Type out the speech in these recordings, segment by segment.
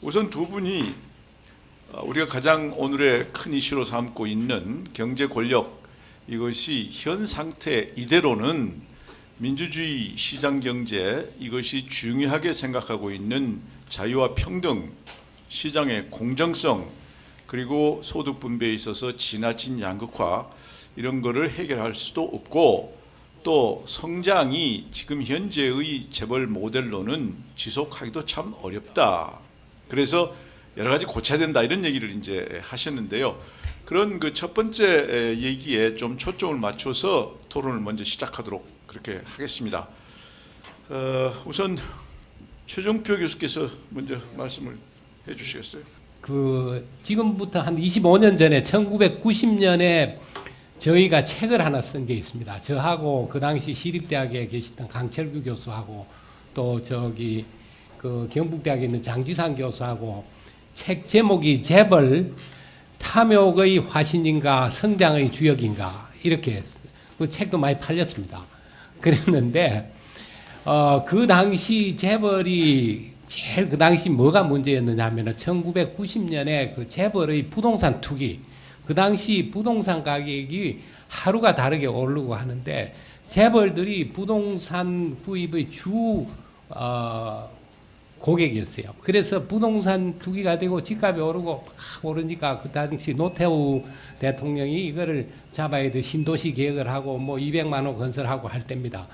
우선 두 분이 우리가 가장 오늘의 큰 이슈로 삼고 있는 경제 권력, 이것이 현 상태 이대로는 민주주의 시장 경제, 이것이 중요하게 생각하고 있는 자유와 평등, 시장의 공정성, 그리고 소득 분배에 있어서 지나친 양극화, 이런 거를 해결할 수도 없고, 또 성장이 지금 현재의 재벌 모델로는 지속하기도 참 어렵다. 그래서 여러 가지 고쳐야 된다, 이런 얘기를 이제 하셨는데요. 그런 그 첫 번째 얘기에 좀 초점을 맞춰서 토론을 먼저 시작하도록 그렇게 하겠습니다. 우선 최종표 교수께서 먼저 말씀을 해주시겠어요? 지금부터 한 25년 전에 1990년에 저희가 책을 하나 쓴 게 있습니다. 저하고 그 당시 시립대학에 계시던 강철규 교수하고 또 그 경북대학에 있는 장지상 교수하고 책 제목이 재벌 탐욕의 화신인가 성장의 주역인가, 이렇게 그 책도 많이 팔렸습니다. 그랬는데 그 당시 재벌이 제일 그 당시 뭐가 문제였느냐 하면은 1990년에 그 재벌의 부동산 투기, 그 당시 부동산 가격이 하루가 다르게 오르고 하는데 재벌들이 부동산 구입의 주 고객이었어요. 그래서 부동산 투기가 되고 집값이 오르고 막 오르니까 그 당시 노태우 대통령이 이거를 잡아야 돼 신도시 계획을 하고 뭐 200만 호 건설하고 할 때입니다.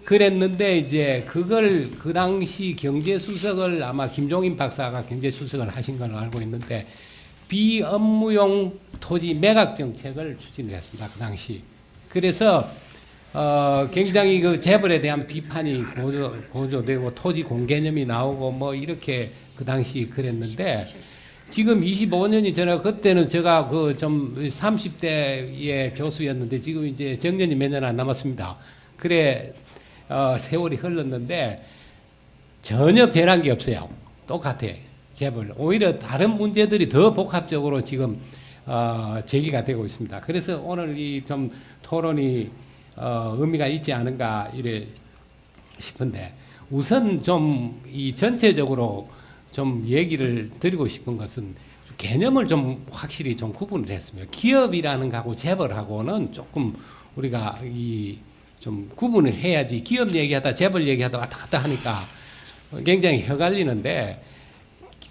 그랬는데 이제 그걸 그 당시 경제수석을 아마 김종인 박사가 경제수석을 하신 걸로 알고 있는데 비업무용 토지 매각 정책을 추진을 했습니다. 그 당시. 그래서 굉장히 그 재벌에 대한 비판이 고조되고 토지 공개념이 나오고 뭐 이렇게 그 당시 그랬는데 지금 25년이 지나 그때는 제가 그 좀 30대의 교수였는데 지금 이제 정년이 몇 년 안 남았습니다. 그래 세월이 흘렀는데 전혀 변한 게 없어요. 똑같아요. 재벌. 오히려 다른 문제들이 더 복합적으로 지금 제기가 되고 있습니다. 그래서 오늘 이 좀 토론이 의미가 있지 않은가 이래 싶은데, 우선 좀 이 전체적으로 좀 얘기를 드리고 싶은 것은 개념을 좀 확실히 좀 구분을 했으면, 기업이라는 거하고 재벌하고는 조금 우리가 좀 구분을 해야지, 기업 얘기하다 재벌 얘기하다 왔다 갔다 하니까 굉장히 헷갈리는데,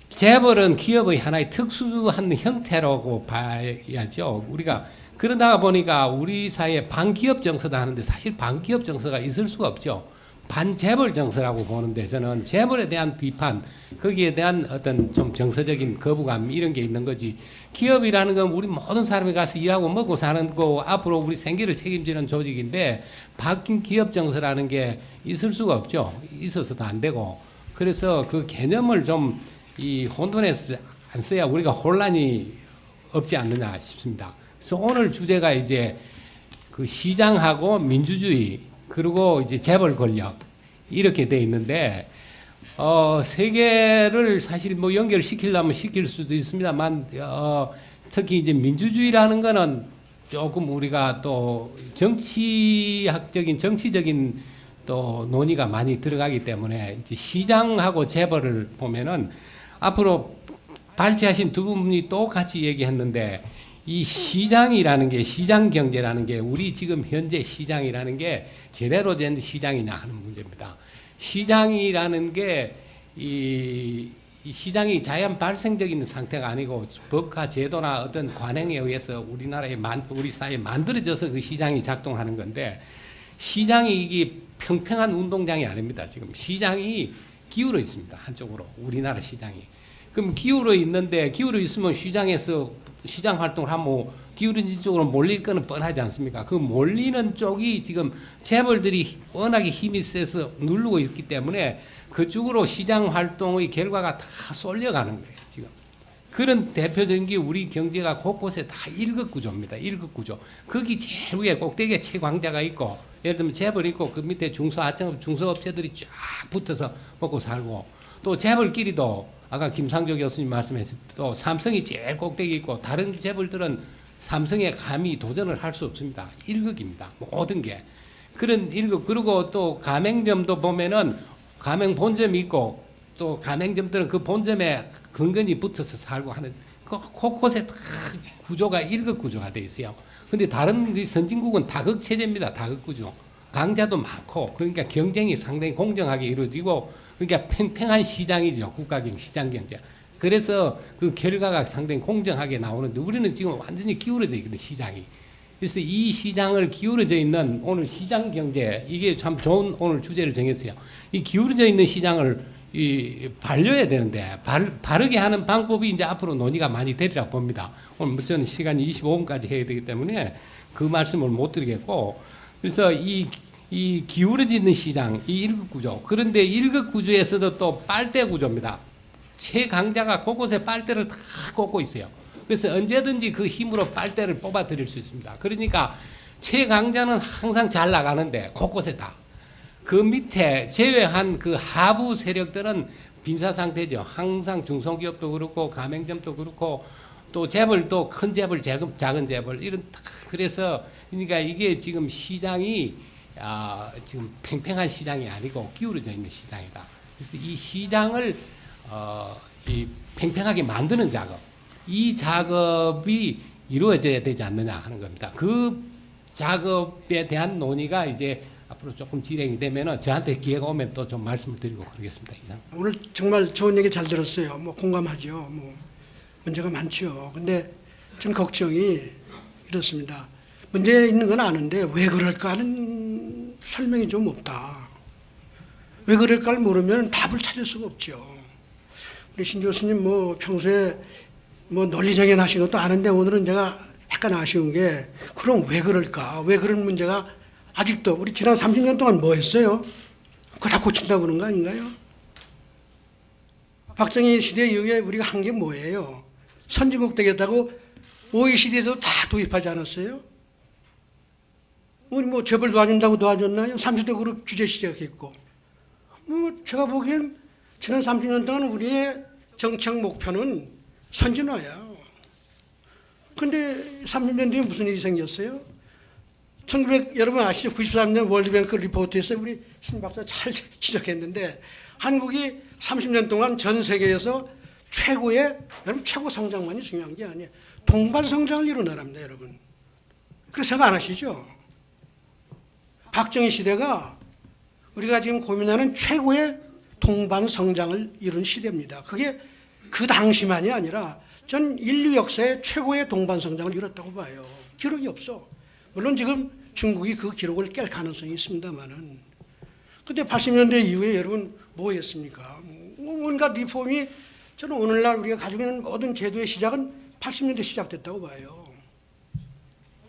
재벌은 기업의 하나의 특수한 형태라고 봐야죠. 우리가 그러다가 보니까 우리 사회에 반기업 정서다 하는데 사실 반기업 정서가 있을 수가 없죠. 반재벌 정서라고 보는데, 저는 재벌에 대한 비판, 거기에 대한 어떤 좀 정서적인 거부감, 이런 게 있는 거지. 기업이라는 건 우리 모든 사람이 가서 일하고 먹고 사는 거, 앞으로 우리 생계를 책임지는 조직인데 바뀐 기업 정서라는 게 있을 수가 없죠. 있어서도 안 되고. 그래서 그 개념을 좀 혼돈해서 안 써야 우리가 혼란이 없지 않느냐 싶습니다. 그래서 오늘 주제가 이제 그 시장하고 민주주의, 그리고 이제 재벌 권력, 이렇게 돼 있는데, 세계를 사실 뭐 연결시키려면 시킬 수도 있습니다만, 특히 이제 민주주의라는 거는 조금 우리가 또 정치적인 또 논의가 많이 들어가기 때문에, 이제 시장하고 재벌을 보면은 앞으로 발제하신 두 분이 똑같이 얘기했는데, 이 시장이라는 게, 시장 경제라는 게, 우리 지금 현재 시장이라는 게 제대로 된 시장이냐 하는 문제입니다. 시장이라는 게 이 시장이 자연 발생적인 상태가 아니고 법과 제도나 어떤 관행에 의해서 우리 사회에 만들어져서 그 시장이 작동하는 건데, 시장이 이게 평평한 운동장이 아닙니다. 지금 시장이 기울어 있습니다. 한쪽으로 우리나라 시장이. 그럼 기울어 있는데, 기울어 있으면 시장에서 시장 활동을 하면 기울어진 쪽으로 몰릴 거는 뻔하지 않습니까? 그 몰리는 쪽이 지금 재벌들이 워낙에 힘이 세서 누르고 있기 때문에 그쪽으로 시장 활동의 결과가 다 쏠려가는 거예요, 지금. 그런 대표적인 게 우리 경제가 곳곳에 다 1급 구조입니다. 1급 구조. 거기 제일 위에 꼭대기에 최광자가 있고, 예를 들면 재벌이 있고, 그 밑에 중소업체들이 쫙 붙어서 먹고 살고, 또 재벌끼리도 아까 김상조 교수님 말씀하셨을 또 삼성이 제일 꼭대기 있고, 다른 재벌들은 삼성에 감히 도전을 할 수 없습니다. 1급입니다. 모든 게. 그런 1급. 그리고 또 가맹점도 보면은 가맹 본점이 있고 또 가맹점들은 그 본점에 근근히 붙어서 살고 하는 곳곳에 다 구조가 일극 구조가 돼 있어요. 근데 다른 그 선진국은 다극 체제입니다. 다극 구조. 강자도 많고 그러니까 경쟁이 상당히 공정하게 이루어지고 그러니까 팽팽한 시장이죠. 국가경 시장 경제. 그래서 그 결과가 상당히 공정하게 나오는데 우리는 지금 완전히 기울어져 있거든요. 시장이. 그래서 이 시장을 기울어져 있는 오늘 시장 경제 이게 참 좋은 오늘 주제를 정했어요. 이 기울어져 있는 시장을 반려해야 되는데 바르게 하는 방법이 이제 앞으로 논의가 많이 되리라 봅니다. 오늘 뭐 저는 시간이 25분까지 해야 되기 때문에 그 말씀을 못 드리겠고 그래서 이 기울어지는 시장 이 일극 구조 그런데 일극 구조에서도 또 빨대 구조입니다. 최강자가 곳곳에 빨대를 다 꽂고 있어요. 그래서 언제든지 그 힘으로 빨대를 뽑아 드릴 수 있습니다. 그러니까 최강자는 항상 잘 나가는데 곳곳에 다. 그 밑에 제외한 그 하부 세력들은 빈사 상태죠. 항상 중소기업도 그렇고 가맹점도 그렇고 또 재벌도 큰 재벌, 작은 재벌 이런 그래서 그러니까 이게 지금 시장이 지금 팽팽한 시장이 아니고 기울어져 있는 시장이다. 그래서 이 시장을 이 팽팽하게 만드는 작업, 이 작업이 이루어져야 되지 않느냐 하는 겁니다. 그 작업에 대한 논의가 이제 앞으로 조금 진행이 되면은 저한테 기회가 오면 또 좀 말씀을 드리고 그러겠습니다. 이상. 오늘 정말 좋은 얘기 잘 들었어요. 뭐 공감하죠. 뭐 문제가 많죠. 근데 전 걱정이 이렇습니다. 문제 있는 건 아는데 왜 그럴까 하는 설명이 좀 없다. 왜 그럴까를 모르면 답을 찾을 수가 없죠. 우리 신 교수님 뭐 평소에 뭐 논리정연하신 것도 아는데 오늘은 제가 약간 아쉬운 게 그럼 왜 그럴까? 왜 그런 문제가 아직도 우리 지난 30년 동안 뭐 했어요? 그거 다 고친다고 그런 거 아닌가요? 박정희 시대 이후에 우리가 한 게 뭐예요? 선진국 되겠다고 OECD에도 다 도입하지 않았어요? 우리 뭐 재벌 도와준다고 도와줬나요? 30대 그룹 규제 시작했고 뭐 제가 보기엔 지난 30년 동안 우리의 정책 목표는 선진화야. 근데 30년 뒤에 무슨 일이 생겼어요? 여러분 아시죠? 93년 월드뱅크 리포트에서 우리 신 박사 잘 지적했는데 한국이 30년 동안 전 세계에서 최고의 여러분 최고 성장만이 중요한 게 아니에요. 동반 성장을 이룬 나라입니다, 여러분. 그래서 생각 안 하시죠? 박정희 시대가 우리가 지금 고민하는 최고의 동반 성장을 이룬 시대입니다. 그게 그 당시만이 아니라 전 인류 역사의 최고의 동반 성장을 이뤘다고 봐요. 기록이 없어. 물론 지금 중국이 그 기록을 깰 가능성이 있습니다만은. 그때 80년대 이후에 여러분 뭐 했습니까? 온갖 리폼이 저는 오늘날 우리가 가지고 있는 모든 제도의 시작은 80년대 시작됐다고 봐요.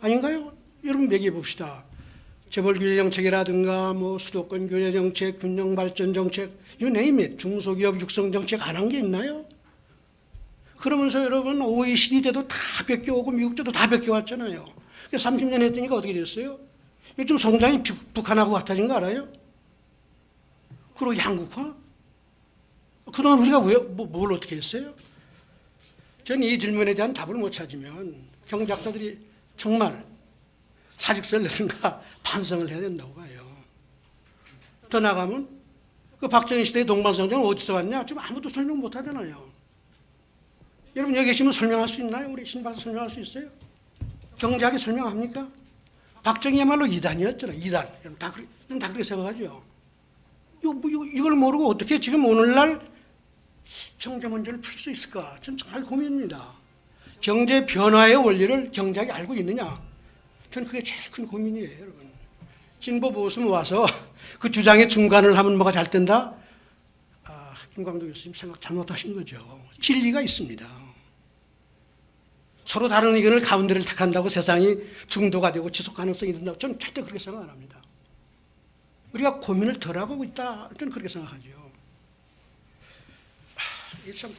아닌가요? 여러분 얘기해 봅시다. 재벌 규제 정책이라든가 뭐 수도권 규제 정책, 균형 발전 정책, you name it. 중소기업 육성 정책 안 한 게 있나요? 그러면서 여러분 OECD 때도 다 베껴오고 미국 때도 다 베껴왔잖아요. 30년 했더니까 어떻게 됐어요? 요즘 성장이 북한하고 같아진 거 알아요? 그리고 양극화? 그동안 우리가 뭘 어떻게 했어요? 전 이 질문에 대한 답을 못 찾으면 경제학자들이 정말 사직서를 내든가 반성을 해야 된다고 봐요. 더 나가면 그 박정희 시대의 동반성장은 어디서 왔냐? 지금 아무도 설명 못 하잖아요. 여러분 여기 계시면 설명할 수 있나요? 우리 신 박사 설명할 수 있어요? 경제학에 설명합니까? 박정희야말로 이단이었잖아요. 이단. 여러분 다 그렇게 생각하죠. 이걸 모르고 어떻게 지금 오늘날 경제 문제를 풀 수 있을까? 전 정말 고민입니다. 경제 변화의 원리를 경제학이 알고 있느냐? 전 그게 제일 큰 고민이에요, 여러분. 진보 보수 와서 그 주장의 중간을 하면 뭐가 잘 된다? 김광도 교수님 생각 잘못하신 거죠. 진리가 있습니다. 서로 다른 의견을 가운데를 택한다고 세상이 중도가 되고 지속 가능성이 된다고 저는 절대 그렇게 생각 안 합니다. 우리가 고민을 덜 하고 있다. 저는 그렇게 생각하죠. 이게 참,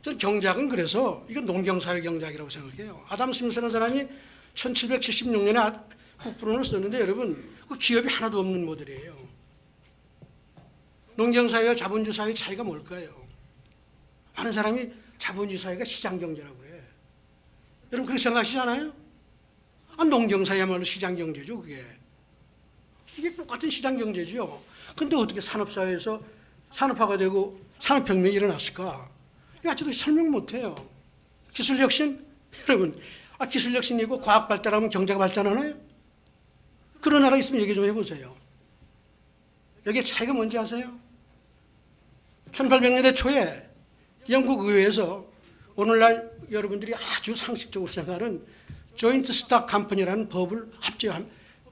저는 경제학은 그래서 이건 농경사회 경제학이라고 생각해요. 아담 스미스라는 사람이 1776년에 국부론을 썼는데 여러분 그 기업이 하나도 없는 모델이에요. 농경사회와 자본주의 사회의 차이가 뭘까요? 많은 사람이 자본주의 사회가 시장경제라고 그래. 여러분 그렇게 생각하시잖아요? 농경사회야말로 시장경제죠, 그게. 이게 똑같은 시장경제죠. 근데 어떻게 산업사회에서 산업화가 되고 산업혁명이 일어났을까? 이거 아직도 설명 못해요. 기술혁신? 여러분, 기술혁신이고 과학 발달하면 경제가 발전하나요? 그런 나라 있으면 얘기 좀 해보세요. 여기에 차이가 뭔지 아세요? 1800년대 초에 영국 의회에서 오늘날 여러분들이 아주 상식적으로 생각하는 조인트 스탁 컴퍼니라는 법을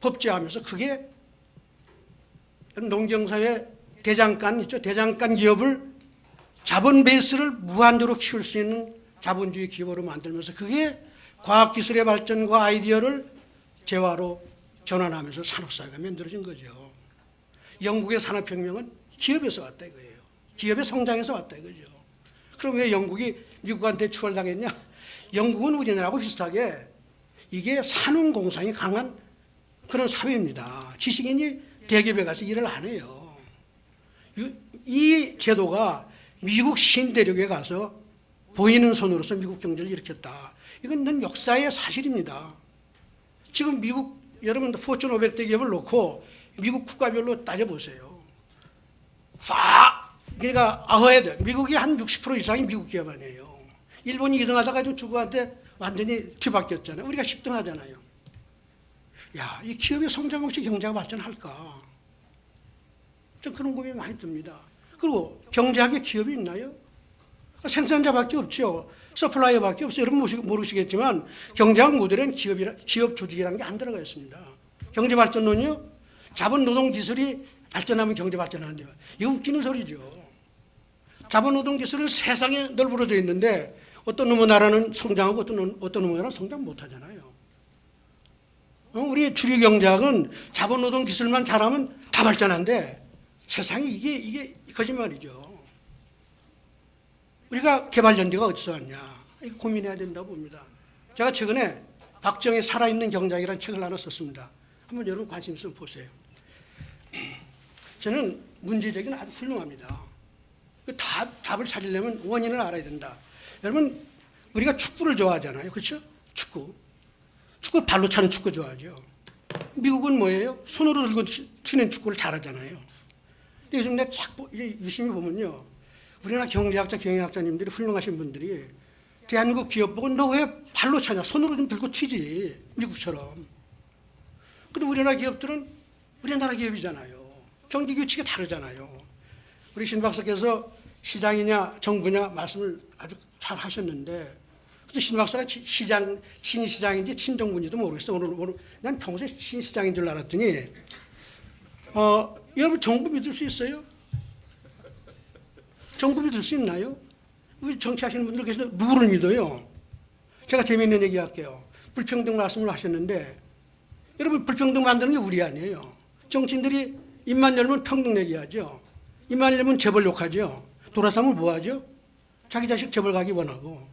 법제하면서 그게 농경사회 대장간 있죠. 대장간 기업을 자본 베이스를 무한대로 키울 수 있는 자본주의 기업으로 만들면서 그게 과학기술의 발전과 아이디어를 재화로 전환하면서 산업사회가 만들어진 거죠. 영국의 산업혁명은 기업에서 왔다 이거예요. 기업의 성장에서 왔다 이거죠. 그럼 왜 영국이 미국한테 추월당했냐? 영국은 우리나라하고 비슷하게 이게 산업공상이 강한 그런 사회입니다. 지식인이 대기업에 가서 일을 안 해요. 이 제도가 미국 신대륙에 가서 보이는 손으로서 미국 경제를 일으켰다. 이건 역사의 사실입니다. 지금 미국 여러분 포춘 500대 기업을 놓고 미국 국가별로 따져보세요. 그러니까 아헤드 미국이 한 60% 이상이 미국 기업 아니에요. 일본이 2등 하다가 좀 중국한테 완전히 뒤바뀌었잖아요. 우리가 10등 하잖아요. 야, 이 기업의 성장 없이 경제가 발전할까? 좀 그런 고민이 많이 듭니다. 그리고 경제학에 기업이 있나요? 생산자밖에 없죠. 서플라이어밖에 없어요. 여러분 모르시겠지만 경제학 모델엔 기업 조직이라는 게 안 들어가 있습니다. 경제발전론이요? 자본노동기술이 발전하면 경제 발전하는데요. 이거 웃기는 소리죠. 자본노동기술은 세상에 널브러져 있는데 어떤 놈의 나라는 성장하고 어떤 놈의 나라는 성장 못하잖아요. 우리 주류경제학은 자본노동기술만 잘하면 다 발전한데 세상에 이게 거짓말이죠. 우리가 개발연대가 어디서 왔냐? 이거 고민해야 된다고 봅니다. 제가 최근에 박정희 살아있는 경제학이라는 책을 하나 썼습니다. 한번 여러분 관심 있으면 보세요. 저는 문제제기는 아주 훌륭합니다. 답을 찾으려면 원인을 알아야 된다. 여러분 우리가 축구를 좋아하잖아요. 그렇죠? 축구 발로 차는 축구 좋아하죠. 미국은 뭐예요? 손으로 들고 튀는 축구를 잘하잖아요. 근데 요즘 내가 자꾸 유심히 보면요. 우리나라 경제학자, 경영학자님들이 훌륭하신 분들이 대한민국 기업 보고 너 왜 발로 차냐? 손으로 좀 들고 튀지. 미국처럼. 근데 우리나라 기업들은 우리나라 기업이잖아요. 경제 규칙이 다르잖아요. 우리 신 박사께서 시장이냐 정부냐 말씀을 아주 잘 하셨는데 신 박사가 신시장인지 친정부인지도 모르겠어요. 오늘 난 평소에 신시장인 줄 알았더니 여러분 정부 믿을 수 있어요? 정부 믿을 수 있나요? 우리 정치하시는 분들 계시는데 누구를 믿어요? 제가 재미있는 얘기 할게요. 불평등 말씀을 하셨는데 여러분 불평등 만드는 게 우리 아니에요. 정치인들이 입만 열면 평등 얘기하죠. 입만 열면 재벌 욕하죠. 돌아서면 뭐 하죠? 자기 자식 재벌 가기 원하고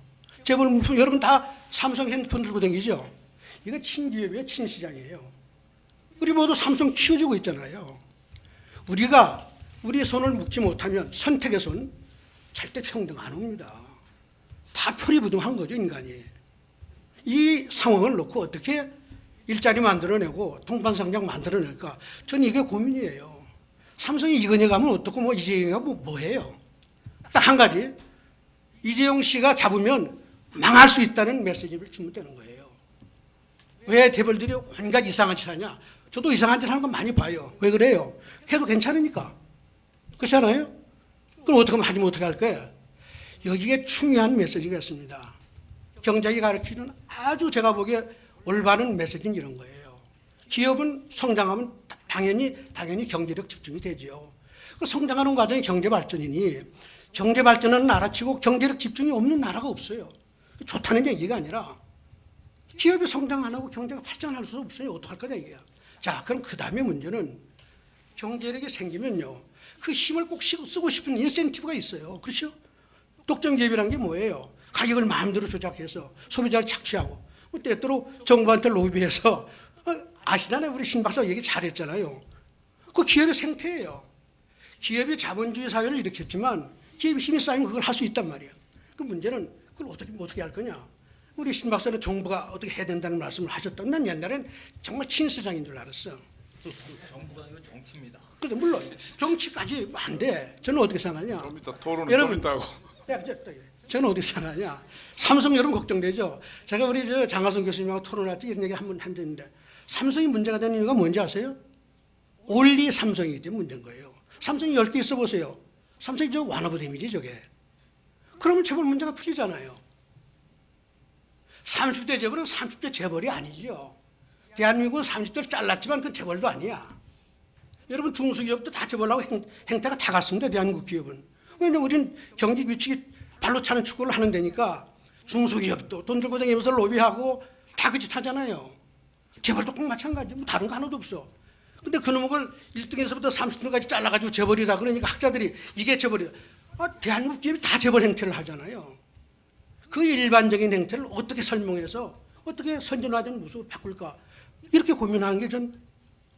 재벌 여러분 다 삼성 핸드폰 들고 다니죠. 이거 친기업이에요. 친시장이에요. 우리 모두 삼성 키워주고 있잖아요. 우리가 우리의 손을 묶지 못하면 선택의 손 절대 평등 안 옵니다. 다 표리부동한 거죠, 인간이. 이 상황을 놓고 어떻게 일자리 만들어내고 동반상장 만들어낼까? 저는 이게 고민이에요. 삼성이 이건희 가면 어떻고 뭐 이재용이 가면 뭐해요? 딱 한 가지. 이재용 씨가 잡으면 망할 수 있다는 메시지를 주면 되는 거예요. 왜 재벌들이 온갖 이상한 짓 하냐? 저도 이상한 짓 하는 거 많이 봐요. 왜 그래요? 해도 괜찮으니까. 그렇지 않아요? 그럼 어떻게 하면 하지 못하게 할 거예요? 여기에 중요한 메시지가 있습니다. 경제학이 가르치는 아주 제가 보기에 올바른 메시지는 이런 거예요. 기업은 성장하면 당연히 경제력 집중이 되죠. 그 성장하는 과정이 경제 발전이니 경제 발전은 나라치고 경제력 집중이 없는 나라가 없어요. 좋다는 얘기가 아니라 기업이 성장 안 하고 경제가 발전할 수 없어요. 어떡할 거냐 이게야. 자, 그럼 그 다음에 문제는 경제력이 생기면요. 그 힘을 꼭 쓰고 싶은 인센티브가 있어요. 그렇죠? 독점 기업이라는 게 뭐예요? 가격을 마음대로 조작해서 소비자를 착취하고 때때로 정부한테 로비해서 아시잖아요. 우리 신 박사 얘기 잘했잖아요. 그 기업의 생태예요. 기업이 자본주의 사회를 일으켰지만 기업이 힘이 쌓이면 그걸 할 수 있단 말이에요. 그 문제는 그걸 어떻게 할 거냐. 우리 신 박사는 정부가 어떻게 해야 된다는 말씀을 하셨다고 난 옛날엔 정말 친시장인 줄 알았어. 정부가 이거 정치입니다. 근데 물론 정치까지 안 돼. 저는 어떻게 생각하냐? 좀 이따 토론은 여러분, 좀 있다고. 저는 어떻게 생각하냐? 삼성 여러분 걱정되죠? 제가 우리 저 장하성 교수님하고 토론할 때 이런 얘기 한 번 한 적 있는데 삼성이 문제가 되는 이유가 뭔지 아세요? 올리 삼성이기 때문에 문제인 거예요. 삼성이 10개 있어 보세요. 삼성이 저 완화부 데미지 저게. 그러면 재벌 문제가 풀리잖아요. 30대 재벌은 30대 재벌이 아니죠. 대한민국은 30대를 잘랐지만 그건 재벌도 아니야. 여러분 중소기업도 다 재벌하고 행태가 다 같습니다. 대한민국 기업은. 왜냐면 우리는 경기 규칙이 발로 차는 축구를 하는 데니까 중소기업도 돈 들고 다니면서 로비하고 다 그 짓 하잖아요. 재벌도 꼭 마찬가지. 뭐 다른 거 하나도 없어. 근데 그놈을 1등에서부터 30등까지 잘라가지고 재벌이다 그러니까 학자들이 이게 재벌이다. 대한민국 기업이 다 재벌 행태를 하잖아요. 그 일반적인 행태를 어떻게 설명해서 어떻게 선진화된 모습을 바꿀까 이렇게 고민하는 게 전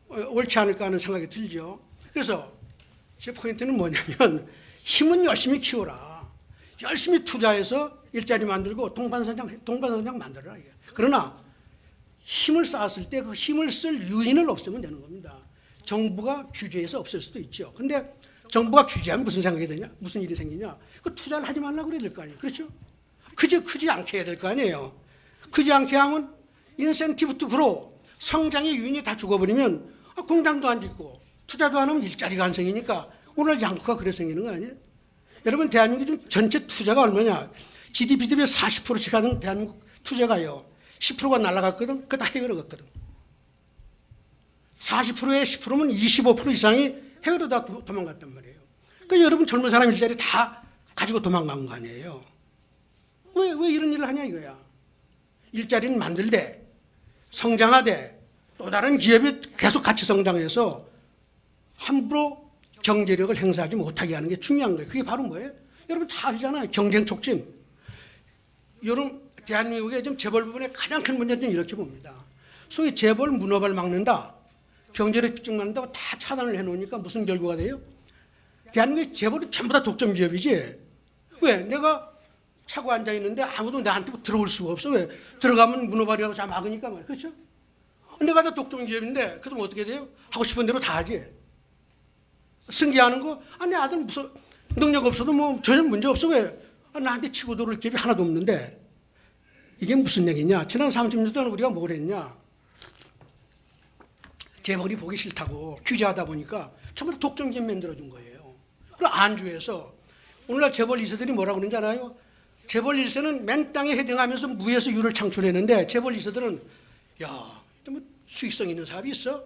옳지 않을까 하는 생각이 들죠. 그래서 제 포인트는 뭐냐면 힘은 열심히 키워라. 열심히 투자해서 일자리 만들고 동반선장 만들어라. 그러나 힘을 쌓았을 때 그 힘을 쓸 유인을 없애면 되는 겁니다. 정부가 규제해서 없앨 수도 있죠. 근데 정부가 규제하면 무슨 생각이 되냐? 무슨 일이 생기냐? 그 투자를 하지 말라고 그래야 될 거 아니에요. 그렇죠? 크지 않게 해야 될 거 아니에요. 크지 않게 하면 인센티브도 그렇고 성장의 유인이 다 죽어버리면 공장도 안 짓고 투자도 안 하면 일자리가 안 생기니까 오늘 양극화가 그래 생기는 거 아니에요? 여러분 대한민국이 지금 전체 투자가 얼마냐? GDP 대비 40%씩 하는 대한민국 투자가요. 10%가 날아갔거든. 그거 다 해외로 갔거든. 40%에 10%면 25% 이상이 해외로 다 도망갔단 말이에요. 그러니까 여러분 젊은 사람 일자리 다 가지고 도망간 거 아니에요. 왜 이런 일을 하냐 이거야. 일자리는 만들되 성장하되 또 다른 기업이 계속 같이 성장해서 함부로 경제력을 행사하지 못하게 하는 게 중요한 거예요. 그게 바로 뭐예요? 여러분 다 아시잖아요. 경쟁 촉진. 여러분 대한민국의 지금 재벌 부분의 가장 큰 문제는 이렇게 봅니다. 소위 재벌 문업을 막는다. 경제를 집중한다고 다 차단을 해놓으니까 무슨 결과가 돼요? 대한민국의 재벌이 전부 다 독점 기업이지. 왜? 내가 차고 앉아있는데 아무도 나한테 들어올 수가 없어. 왜? 들어가면 문어발이라고 다 막으니까 말이야. 그렇죠? 내가 다 독점 기업인데 그럼 어떻게 돼요? 하고 싶은 대로 다 하지. 승계하는 거, 내 아들 무슨 능력 없어도 뭐 전혀 문제 없어. 왜? 나한테 치고 들어올 기업이 하나도 없는데. 이게 무슨 얘기냐? 지난 30년 동안 우리가 뭘 했냐? 재벌이 보기 싫다고 규제하다 보니까 전부 다 독점 기업 만들어준 거예요. 그리고 안주해서 오늘날 재벌 2세들이 뭐라고 그러는지 알아요? 재벌 1세는 맨 땅에 헤딩하면서 무에서 유를 창출했는데 재벌 2세들은 야, 뭐 수익성 있는 사업이 있어?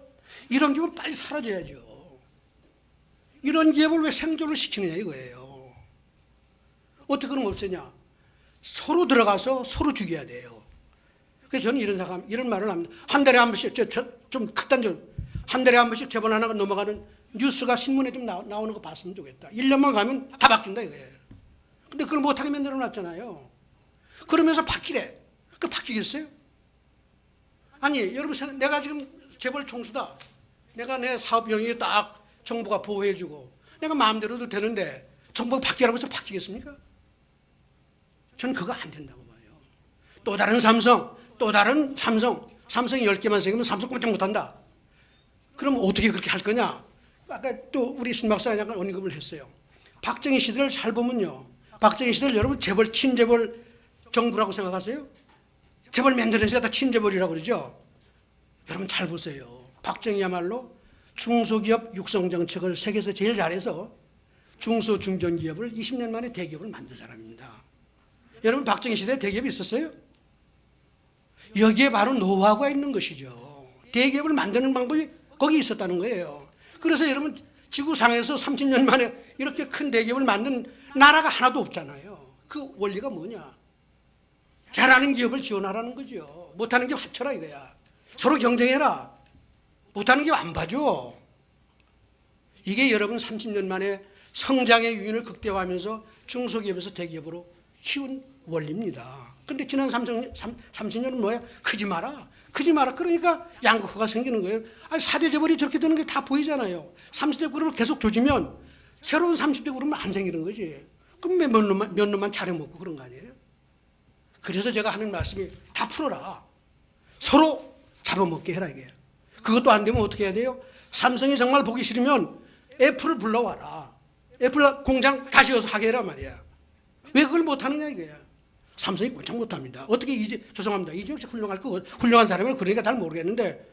이런 기업은 빨리 사라져야죠. 이런 기업을 왜 생존을 시키느냐 이거예요. 어떻게 그럼 없애냐? 서로 들어가서 서로 죽여야 돼요. 그래서 저는 이런 말을 합니다. 한 달에 한 번씩, 좀 극단적으로, 한 달에 한 번씩 재벌 하나가 넘어가는 뉴스가 신문에 좀 나오는 거 봤으면 좋겠다. 1년만 가면 다 바뀐다 이거예요. 근데 그걸 못하게 만들어 놨잖아요. 그러면서 바뀌래. 그 바뀌겠어요? 아니, 여러분, 내가 지금 재벌 총수다. 내가 내 사업 영역에 딱 정부가 보호해주고, 내가 마음대로도 되는데, 정부가 바뀌라고 해서 바뀌겠습니까? 저는 그거 안 된다고 봐요. 또 다른 삼성, 삼성이 10개만 생기면 삼성 꼼짝 못한다. 그럼 어떻게 그렇게 할 거냐? 아까 또 우리 신 박사가 약간 언급을 했어요. 박정희 시대를 잘 보면요. 박정희 시대를 여러분 재벌, 친재벌 정부라고 생각하세요? 재벌 만드는 데가 다 친재벌이라고 그러죠? 여러분 잘 보세요. 박정희야말로 중소기업 육성 정책을 세계에서 제일 잘해서 중소, 중견기업을 20년 만에 대기업을 만든 사람입니다. 여러분 박정희 시대에 대기업이 있었어요? 여기에 바로 노하우가 있는 것이죠. 대기업을 만드는 방법이 거기 있었다는 거예요. 그래서 여러분 지구상에서 30년 만에 이렇게 큰 대기업을 만든 나라가 하나도 없잖아요. 그 원리가 뭐냐? 잘하는 기업을 지원하라는 거죠. 못하는 기업 합쳐라 이거야. 서로 경쟁해라. 못하는 기업 안 봐줘. 이게 여러분 30년 만에 성장의 유인을 극대화하면서 중소기업에서 대기업으로 키운 원리입니다. 근데 지난 30년은 뭐야? 크지 마라. 그러니까 양극화가 생기는 거예요. 아니, 4대 재벌이 저렇게 되는 게 다 보이잖아요. 30대 그룹을 계속 조지면 새로운 30대 그룹은 안 생기는 거지. 그럼 몇 놈만 차려먹고 그런 거 아니에요? 그래서 제가 하는 말씀이 다 풀어라. 서로 잡아먹게 해라 이게. 그것도 안 되면 어떻게 해야 돼요? 삼성이 정말 보기 싫으면 애플을 불러와라. 애플 공장 다시 여서 하게 해라 말이야. 왜 그걸 못하느냐 이거야. 삼성이 꼼짝 못합니다. 어떻게 죄송합니다. 이재용 씨 훌륭한 사람을 그러니까 잘 모르겠는데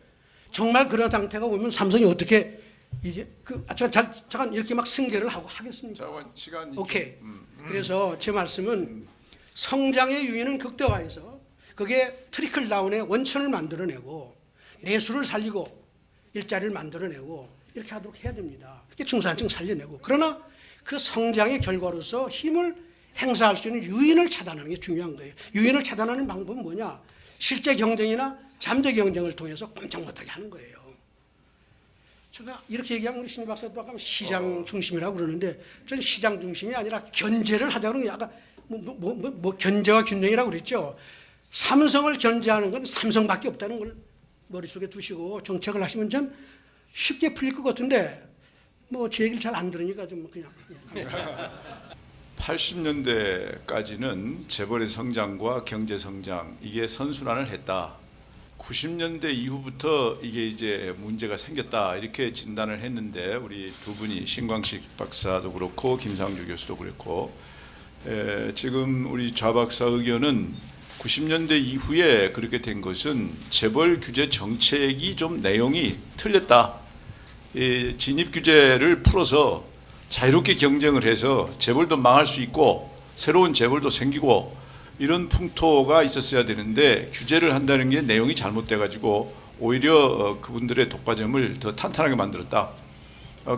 정말 그런 상태가 오면 삼성이 어떻게 이제 잠깐 이렇게 막 승계를 하고 하겠습니까? 시간이 오케이. 그래서 제 말씀은 성장의 유인은 극대화해서 그게 트리클 다운의 원천을 만들어내고 내수를 살리고 일자리를 만들어내고 이렇게 하도록 해야 됩니다. 그게 중산층 살려내고 그러나 그 성장의 결과로서 힘을 행사할 수 있는 유인을 차단하는 게 중요한 거예요. 유인을 차단하는 방법은 뭐냐? 실제 경쟁이나 잠재 경쟁을 통해서 꼼짝 못하게 하는 거예요. 제가 이렇게 얘기하면 우리 신희 박사도 아까 시장 중심이라고 그러는데 저는 시장 중심이 아니라 견제를 하자는 게 아까 견제와 균형이라고 그랬죠. 삼성을 견제하는 건 삼성밖에 없다는 걸 머릿속에 두시고 정책을 하시면 좀 쉽게 풀릴 것 같은데 뭐 제 얘기를 잘 안 들으니까 좀 그냥 80년대까지는 재벌의 성장과 경제 성장 이게 선순환을 했다. 90년대 이후부터 이게 이제 문제가 생겼다 이렇게 진단을 했는데 우리 두 분이 신광식 박사도 그렇고 김상주 교수도 그렇고 지금 우리 좌 박사 의견은 90년대 이후에 그렇게 된 것은 재벌 규제 정책이 좀 내용이 틀렸다. 진입 규제를 풀어서 자유롭게 경쟁을 해서 재벌도 망할 수 있고 새로운 재벌도 생기고 이런 풍토가 있었어야 되는데 규제를 한다는 게 내용이 잘못돼 가지고 오히려 그분들의 독과점을 더 탄탄하게 만들었다.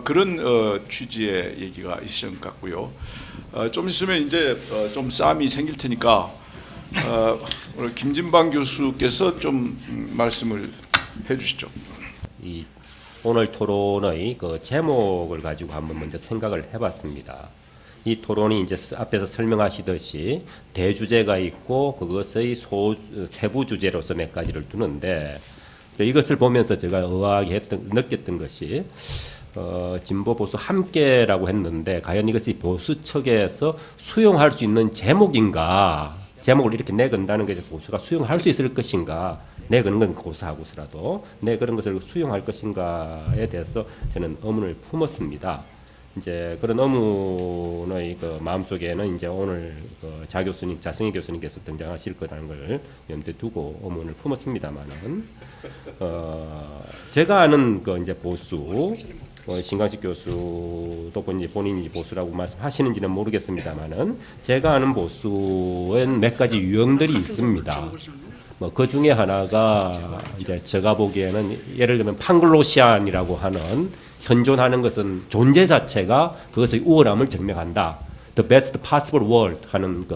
그런 취지의 얘기가 있으신 것 같고요. 좀 있으면 이제 좀 싸움이 생길 테니까 오늘 김진방 교수께서 좀 말씀을 해주시죠. 오늘 토론의 그 제목을 가지고 한번 먼저 생각을 해봤습니다. 이 토론이 이제 앞에서 설명하시듯이 대주제가 있고 그것의 세부 주제로서 몇 가지를 두는데 이것을 보면서 제가 의아하게 느꼈던 것이 진보 보수 함께라고 했는데 과연 이것이 보수 측에서 수용할 수 있는 제목인가? 제목을 이렇게 내건다는 것을 보수가 수용할 수 있을 것인가? 내거는 건 고사하고서라도 그런 것을 수용할 것인가에 대해서 저는 의문을 품었습니다. 이제 그런 의문의 그 마음속에는 이제 오늘 그 자승희 교수님께서 등장하실 거라는 걸 염두에 두고 의문을 품었습니다만은 제가 아는 그 이제 보수 신광식 교수도 본인이 보수라고 말씀하시는지는 모르겠습니다만은 제가 아는 보수엔 몇 가지 유형들이 있습니다. 그 중에 하나가 이제 제가 보기에는 예를 들면 팡글로시안이라고 하는 현존하는 것은 존재 자체가 그것의 우월함을 증명한다. The best possible world 하는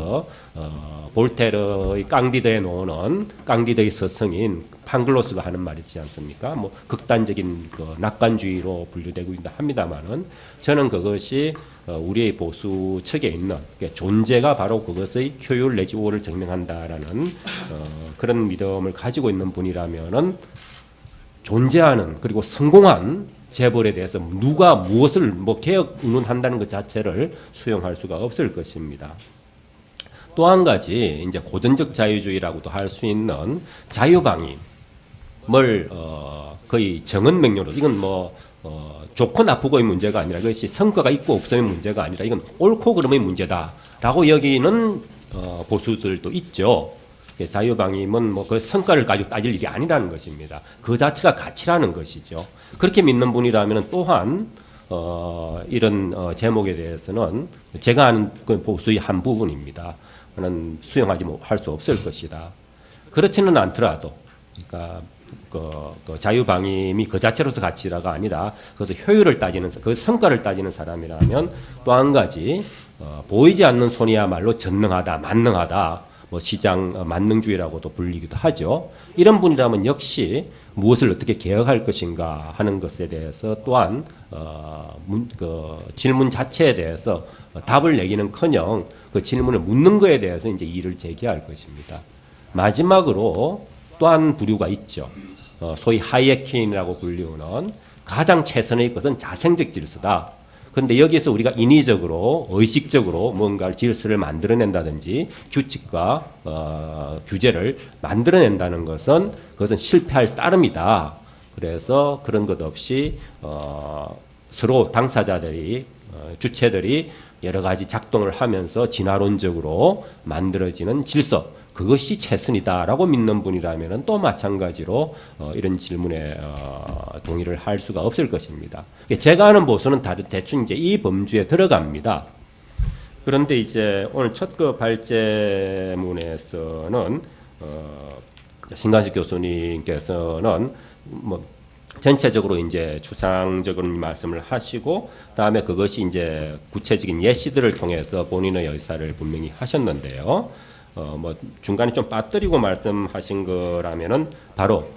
볼테르의 깡디드에 놓는 깡디드의 서성인 팡글로스가 하는 말이지 않습니까? 뭐 극단적인 낙관주의로 분류되고 있다 합니다만은 저는 그것이 우리의 보수 측에 있는 존재가 바로 그것의 효율 내지 우월을 증명한다라는 그런 믿음을 가지고 있는 분이라면은 존재하는 그리고 성공한 재벌에 대해서 누가 무엇을 개혁 운운한다는 것 자체를 수용할 수가 없을 것입니다. 또 한 가지 이제 고전적 자유주의라고도 할 수 있는 자유방임을 거의 정언맹료로 이건 좋고 나쁘고의 문제가 아니라 그것이 성과가 있고 없음의 문제가 아니라 이건 옳고 그름의 문제다라고 여기는 보수들도 있죠. 자유방임은 그 성과를 가지고 따질 일이 아니라는 것입니다. 그 자체가 가치라는 것이죠. 그렇게 믿는 분이라면 또한 이런 제목에 대해서는 제가 아는 그 보수의 한 부분입니다. 는 수용하지 할 수 없을 것이다. 그렇지는 않더라도, 그러니까 그 자유방임이 그 자체로서 가치가 아니라 그것을 효율을 따지는 그 성과를 따지는 사람이라면 또 한 가지 보이지 않는 손이야말로 전능하다, 만능하다. 시장 만능주의라고도 불리기도 하죠. 이런 분이라면 역시 무엇을 어떻게 개혁할 것인가 하는 것에 대해서 또한 질문 자체에 대해서 답을 내기는커녕 그 질문을 묻는 것에 대해서 이제 이의를 제기할 것입니다. 마지막으로 또한 부류가 있죠. 소위 하이에킨이라고 불리우는 가장 최선의 것은 자생적 질서다. 그런데 여기서 우리가 인위적으로 의식적으로 뭔가 질서를 만들어낸다든지 규칙과 규제를 만들어낸다는 것은 그것은 실패할 따름이다. 그래서 그런 것 없이 서로 당사자들이 주체들이 여러 가지 작동을 하면서 진화론적으로 만들어지는 질서, 그것이 최선이다라고 믿는 분이라면 또 마찬가지로 이런 질문에 동의를 할 수가 없을 것입니다. 제가 아는 보수는 대충 이제 이 범주에 들어갑니다. 그런데 이제 오늘 첫 그 발제문에서는 신관식 교수님께서는 뭐 전체적으로 이제 추상적으로 말씀을 하시고, 다음에 그것이 이제 구체적인 예시들을 통해서 본인의 의사를 분명히 하셨는데요. 뭐 중간에 좀 빠뜨리고 말씀하신 거라면은 바로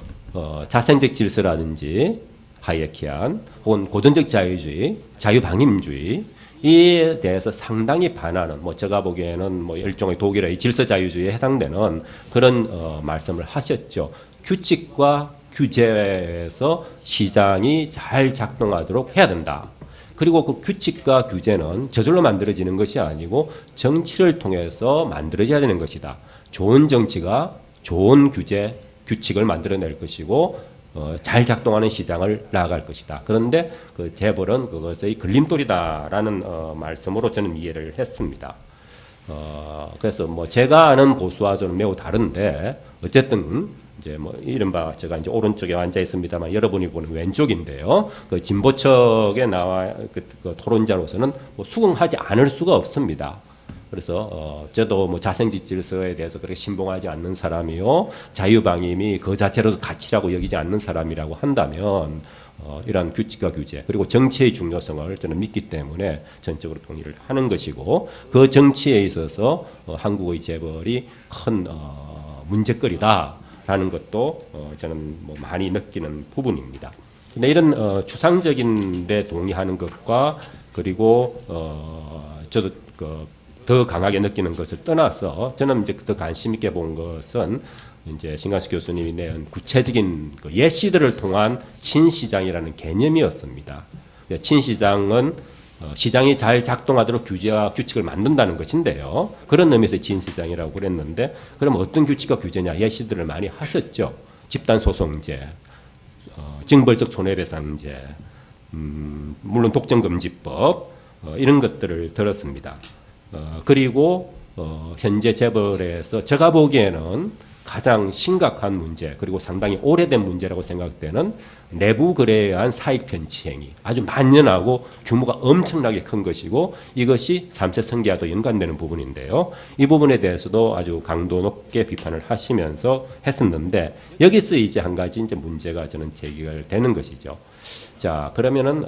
자생적 질서라든지 하이에키안 혹은 고전적 자유주의, 자유방임주의 이에 대해서 상당히 반하는, 뭐 제가 보기에는 뭐 일종의 독일의 질서자유주의에 해당되는 그런 말씀을 하셨죠. 규칙과 규제에서 시장이 잘 작동하도록 해야 된다. 그리고 그 규칙과 규제는 저절로 만들어지는 것이 아니고 정치를 통해서 만들어져야 되는 것이다. 좋은 정치가 좋은 규제, 규칙을 만들어낼 것이고 잘 작동하는 시장을 나아갈 것이다. 그런데 그 재벌은 그것의 걸림돌이다라는 말씀으로 저는 이해를 했습니다. 그래서 뭐 제가 아는 보수와 저는 매우 다른데, 어쨌든 이제 뭐 이른바 제가 이제 오른쪽에 앉아 있습니다만 여러분이 보는 왼쪽인데요. 그 진보 측에 나와 그 토론자로서는 뭐 수긍하지 않을 수가 없습니다. 그래서 저도 뭐 자생적 질서에 대해서 그렇게 신봉하지 않는 사람이요, 자유방임이 그 자체로도 가치라고 여기지 않는 사람이라고 한다면 이러한 규칙과 규제 그리고 정치의 중요성을 저는 믿기 때문에 전적으로 동의를 하는 것이고, 그 정치에 있어서 한국의 재벌이 큰 문제거리다라는 것도 저는 뭐 많이 느끼는 부분입니다. 근데 이런 추상적인 데 동의하는 것과 그리고 저도 더 강하게 느끼는 것을 떠나서 저는 이제 더 관심 있게 본 것은 이제 신관식 교수님이 낸 구체적인 그 예시들을 통한 친시장이라는 개념이었습니다. 친시장은 시장이 잘 작동하도록 규제와 규칙을 만든다는 것인데요. 그런 의미에서 친시장이라고 그랬는데, 그럼 어떤 규칙과 규제냐, 예시들을 많이 하셨죠. 집단소송제, 징벌적 손해배상제, 물론 독점금지법, 이런 것들을 들었습니다. 그리고 현재 재벌에서 제가 보기에는 가장 심각한 문제, 그리고 상당히 오래된 문제라고 생각되는 내부 거래에 의한 사익 편취 행위, 아주 만연하고 규모가 엄청나게 큰 것이고, 이것이 3세 성계와도 연관되는 부분인데요. 이 부분에 대해서도 아주 강도 높게 비판을 하시면서 했었는데, 여기서 이제 한 가지 이제 문제가 저는 제기되는 것이죠. 자, 그러면은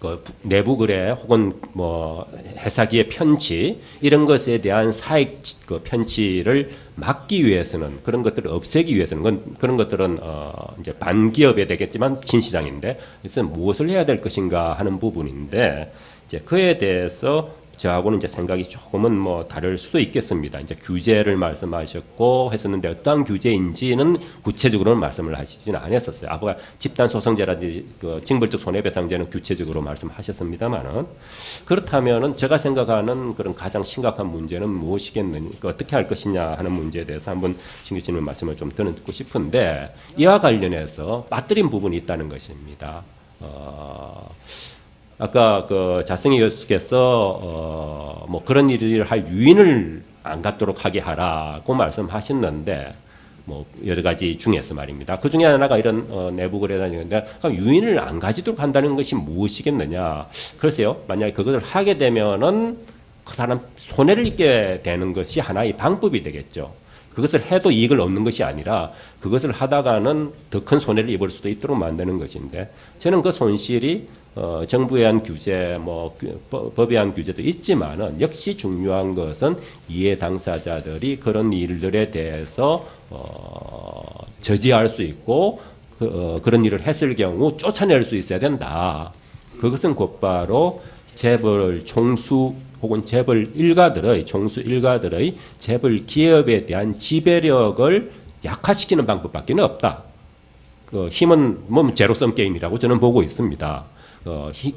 그 내부 거래 혹은 뭐 회사기의 편취, 이런 것에 대한 사익 그 편취를 막기 위해서는, 그런 것들을 없애기 위해서는, 그런 것들은 이제 반기업에 되겠지만 친시장인데, 그래서 무엇을 해야 될 것인가 하는 부분인데, 이제 그에 대해서 저하고는 이제 생각이 조금은 뭐 다를 수도 있겠습니다. 이제 규제를 말씀하셨고 했었는데, 어떠한 규제인지는 구체적으로는 말씀을 하시지는 않았었어요. 아까 집단소송제라든지 그 징벌적 손해배상제는 구체적으로 말씀하셨습니다만은, 그렇다면은 제가 생각하는 그런 가장 심각한 문제는 무엇이겠느냐, 어떻게 할 것이냐 하는 문제에 대해서 한번 신 교수님 말씀을 좀 듣고 싶은데, 이와 관련해서 빠뜨린 부분이 있다는 것입니다. 아까 그 자승희 교수께서 뭐 그런 일을 할 유인을 안 갖도록 하게 하라고 말씀하셨는데, 뭐 여러 가지 중에서 말입니다. 그 중에 하나가 이런 내부 거래다니는데, 그럼 유인을 안 가지도록 한다는 것이 무엇이겠느냐? 글쎄요, 만약에 그것을 하게 되면은 그 사람 손해를 입게 되는 것이 하나의 방법이 되겠죠. 그것을 해도 이익을 얻는 것이 아니라 그것을 하다가는 더 큰 손해를 입을 수도 있도록 만드는 것인데, 저는 그 손실이 정부에 의한 규제, 뭐 법에 의한 규제도 있지만은, 역시 중요한 것은 이해 당사자들이 그런 일들에 대해서 저지할 수 있고 그런 일을 했을 경우 쫓아낼 수 있어야 된다. 그것은 곧바로 재벌 총수 혹은 재벌 일가들의, 총수 일가들의 재벌 기업에 대한 지배력을 약화시키는 방법밖에 없다. 그 힘은 뭐 제로섬 게임이라고 저는 보고 있습니다.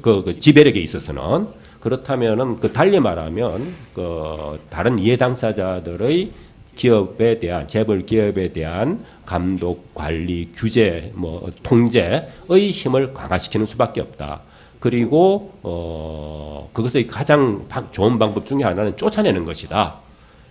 그 지배력에 있어서는. 그렇다면은 그 달리 말하면 그 다른 이해 당사자들의 기업에 대한 재벌 기업에 대한 감독, 관리, 규제, 뭐 통제의 힘을 강화시키는 수밖에 없다. 그리고 그것의 가장 좋은 방법 중에 하나는 쫓아내는 것이다.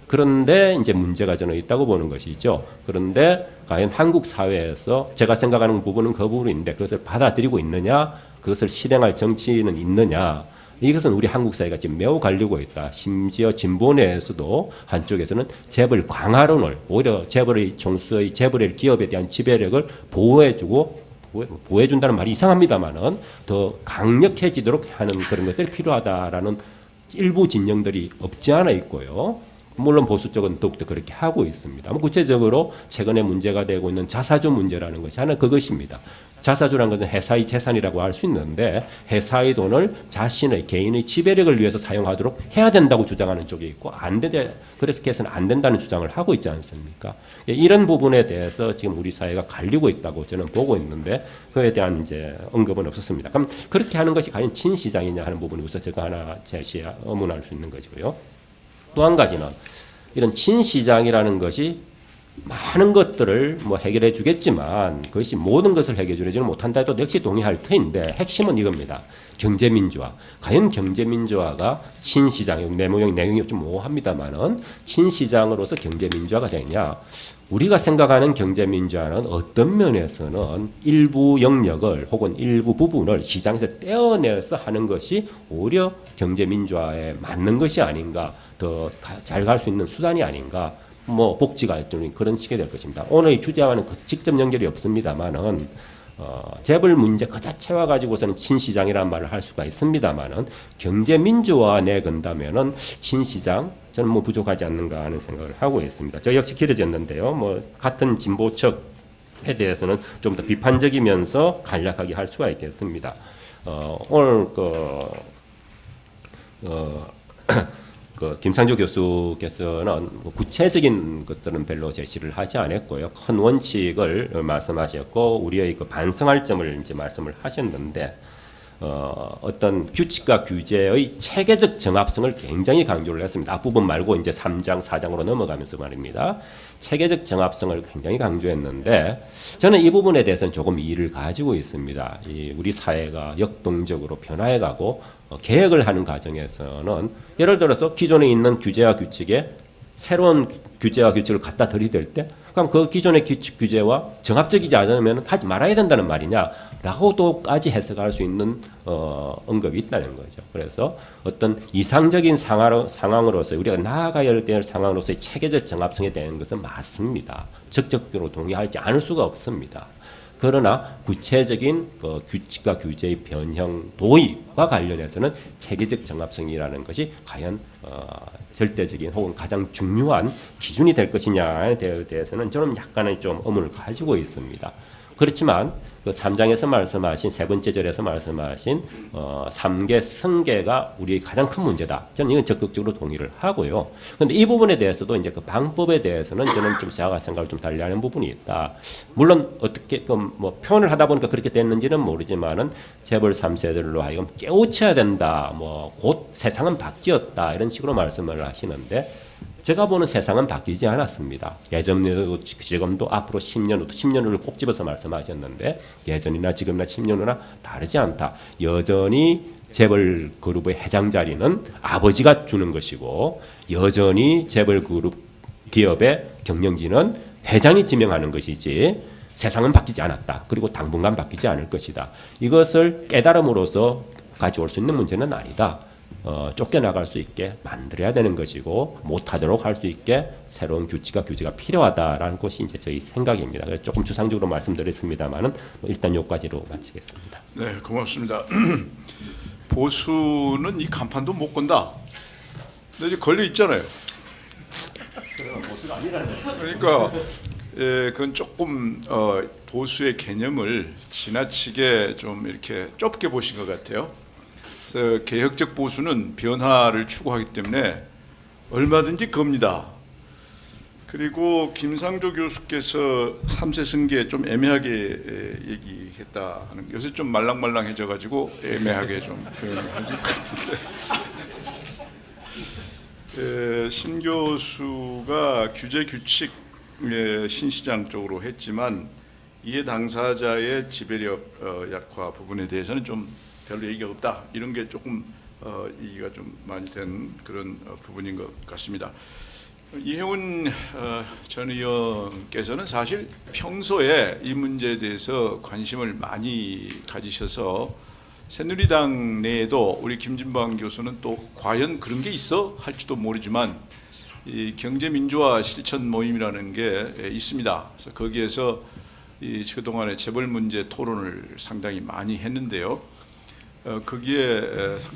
그런데 이제 문제가 저는 있다고 보는 것이죠. 그런데 과연 한국 사회에서 제가 생각하는 부분은 그 부분인데 그것을 받아들이고 있느냐, 그것을 실행할 정치는 있느냐, 이것은 우리 한국 사회가 지금 매우 갈리고 있다. 심지어 진보 내에서도 한쪽에서는 재벌 강화론을 오히려 재벌의 종수의 재벌의 기업에 대한 지배력을 보호해준다는 말이 이상합니다만은 더 강력해지도록 하는 그런 것들이 필요하다라는 일부 진영들이 없지 않아 있고요. 물론 보수 쪽은 더욱더 그렇게 하고 있습니다. 구체적으로 최근에 문제가 되고 있는 자사주 문제라는 것이 하나 그것입니다. 자사주라는 것은 회사의 재산이라고 할 수 있는데 회사의 돈을 자신의 개인의 지배력을 위해서 사용하도록 해야 된다고 주장하는 쪽이 있고 그래서 해서는 안 된다는 주장을 하고 있지 않습니까? 이런 부분에 대해서 지금 우리 사회가 갈리고 있다고 저는 보고 있는데 그에 대한 이제 언급은 없었습니다. 그럼 그렇게 하는 것이 과연 친시장이냐 하는 부분이 우선 제가 하나 의문할 수 있는 것이고요. 또 한 가지는 이런 친시장이라는 것이 많은 것들을 뭐 해결해 주겠지만 그것이 모든 것을 해결해 주지 못한다 해도 역시 동의할 터인데 핵심은 이겁니다. 경제민주화. 과연 경제민주화가 친시장, 내용이 좀 모호합니다만은 친시장으로서 경제민주화가 되냐. 우리가 생각하는 경제민주화는 어떤 면에서는 일부 영역을 혹은 일부 부분을 시장에서 떼어내서 하는 것이 오히려 경제민주화에 맞는 것이 아닌가, 더 잘 갈 수 있는 수단이 아닌가, 뭐 복지가 있던 그런 식이 될 것입니다. 오늘 이 주제와는 직접 연결이 없습니다만은 재벌 문제 그 자체와 가지고서는 친시장이라는 말을 할 수가 있습니다만은 경제민주화 내건다면은 친시장 저는 뭐 부족하지 않는가 하는 생각을 하고 있습니다. 저 역시 길어졌는데요. 뭐 같은 진보 척에 대해서는 좀 더 비판적이면서 간략하게 할 수가 있겠습니다. 오늘 김상조 교수께서는 구체적인 것들은 별로 제시를 하지 않았고요. 큰 원칙을 말씀하셨고 우리의 반성할 점을 이제 말씀을 하셨는데 어떤 규칙과 규제의 체계적 정합성을 굉장히 강조를 했습니다. 앞부분 말고 이제 3장, 4장으로 넘어가면서 말입니다. 체계적 정합성을 굉장히 강조했는데 저는 이 부분에 대해서는 조금 이의를 가지고 있습니다. 우리 사회가 역동적으로 변화해가고 개혁을 하는 과정에서는 예를 들어서 기존에 있는 규제와 규칙에 새로운 규제와 규칙을 갖다 들이댈 때 그럼 그 기존의 규칙 규제와 정합적이지 않으면 하지 말아야 된다는 말이냐라고도까지 해석할 수 있는 언급이 있다는 거죠. 그래서 어떤 이상적인 상황으로서 우리가 나아가야 될 상황으로서의 체계적 정합성에 대한 것은 맞습니다. 적극적으로 동의하지 않을 수가 없습니다. 그러나 구체적인 규칙과 규제의 변형 도입과 관련해서는 체계적 정합성이라는 것이 과연 절대적인 혹은 가장 중요한 기준이 될 것이냐에 대해서는 저는 약간의 좀 의문을 가지고 있습니다. 그렇지만 그 3장에서 말씀하신 세 번째 절에서 말씀하신 3개 승계가 우리의 가장 큰 문제다. 저는 이건 적극적으로 동의를 하고요. 그런데 이 부분에 대해서도 이제 그 방법에 대해서는 저는 좀 제가 생각을 좀 달리하는 부분이 있다. 물론 어떻게 뭐 표현을 하다 보니까 그렇게 됐는지는 모르지만은 재벌 3세들로 하여금 깨우쳐야 된다. 뭐 곧 세상은 바뀌었다. 이런 식으로 말씀을 하시는데 제가 보는 세상은 바뀌지 않았습니다. 예전에도 지금도 앞으로 10년 후, 10년 후를 꼭 집어서 말씀하셨는데 예전이나 지금이나 10년 후나 다르지 않다. 여전히 재벌 그룹의 회장 자리는 아버지가 주는 것이고 여전히 재벌 그룹 기업의 경영진은 회장이 지명하는 것이지 세상은 바뀌지 않았다. 그리고 당분간 바뀌지 않을 것이다. 이것을 깨달음으로써 가져올 수 있는 문제는 아니다. 쫓겨나갈 수 있게 만들어야 되는 것이고 못하도록 할 수 있게 새로운 규칙과 규제가 필요하다라는 것이 이제 저희 생각입니다. 그래서 조금 주상적으로 말씀드렸습니다만은 일단 여기까지로 마치겠습니다. 네, 고맙습니다. 보수는 이 간판도 못 건다. 근데 이제 걸려 있잖아요. 그러니까 그건 조금 보수의 개념을 지나치게 좀 이렇게 좁게 보신 것 같아요. 그래서 개혁적 보수는 변화를 추구하기 때문에 얼마든지 겁니다. 그리고 김상조 교수께서 3세 승계 좀 애매하게 얘기했다 하는 요새 좀 말랑말랑해져 가지고 애매하게 좀 표현을 하신 것 같은데 신 교수가 규제 규칙 신시장 쪽으로 했지만 이해 당사자의 지배력 약화 부분에 대해서는 좀 별로 얘기가 없다. 이런 게 조금 얘기가 좀 많이 된 그런 부분인 것 같습니다. 이혜훈 전 의원께서는 사실 평소에 이 문제에 대해서 관심을 많이 가지셔서 새누리당 내에도 우리 김진방 교수는 또 과연 그런 게 있어 할지도 모르지만 이 경제민주화 실천 모임이라는 게 있습니다. 그래서 거기에서 그동안의 재벌 문제 토론을 상당히 많이 했는데요. 거기에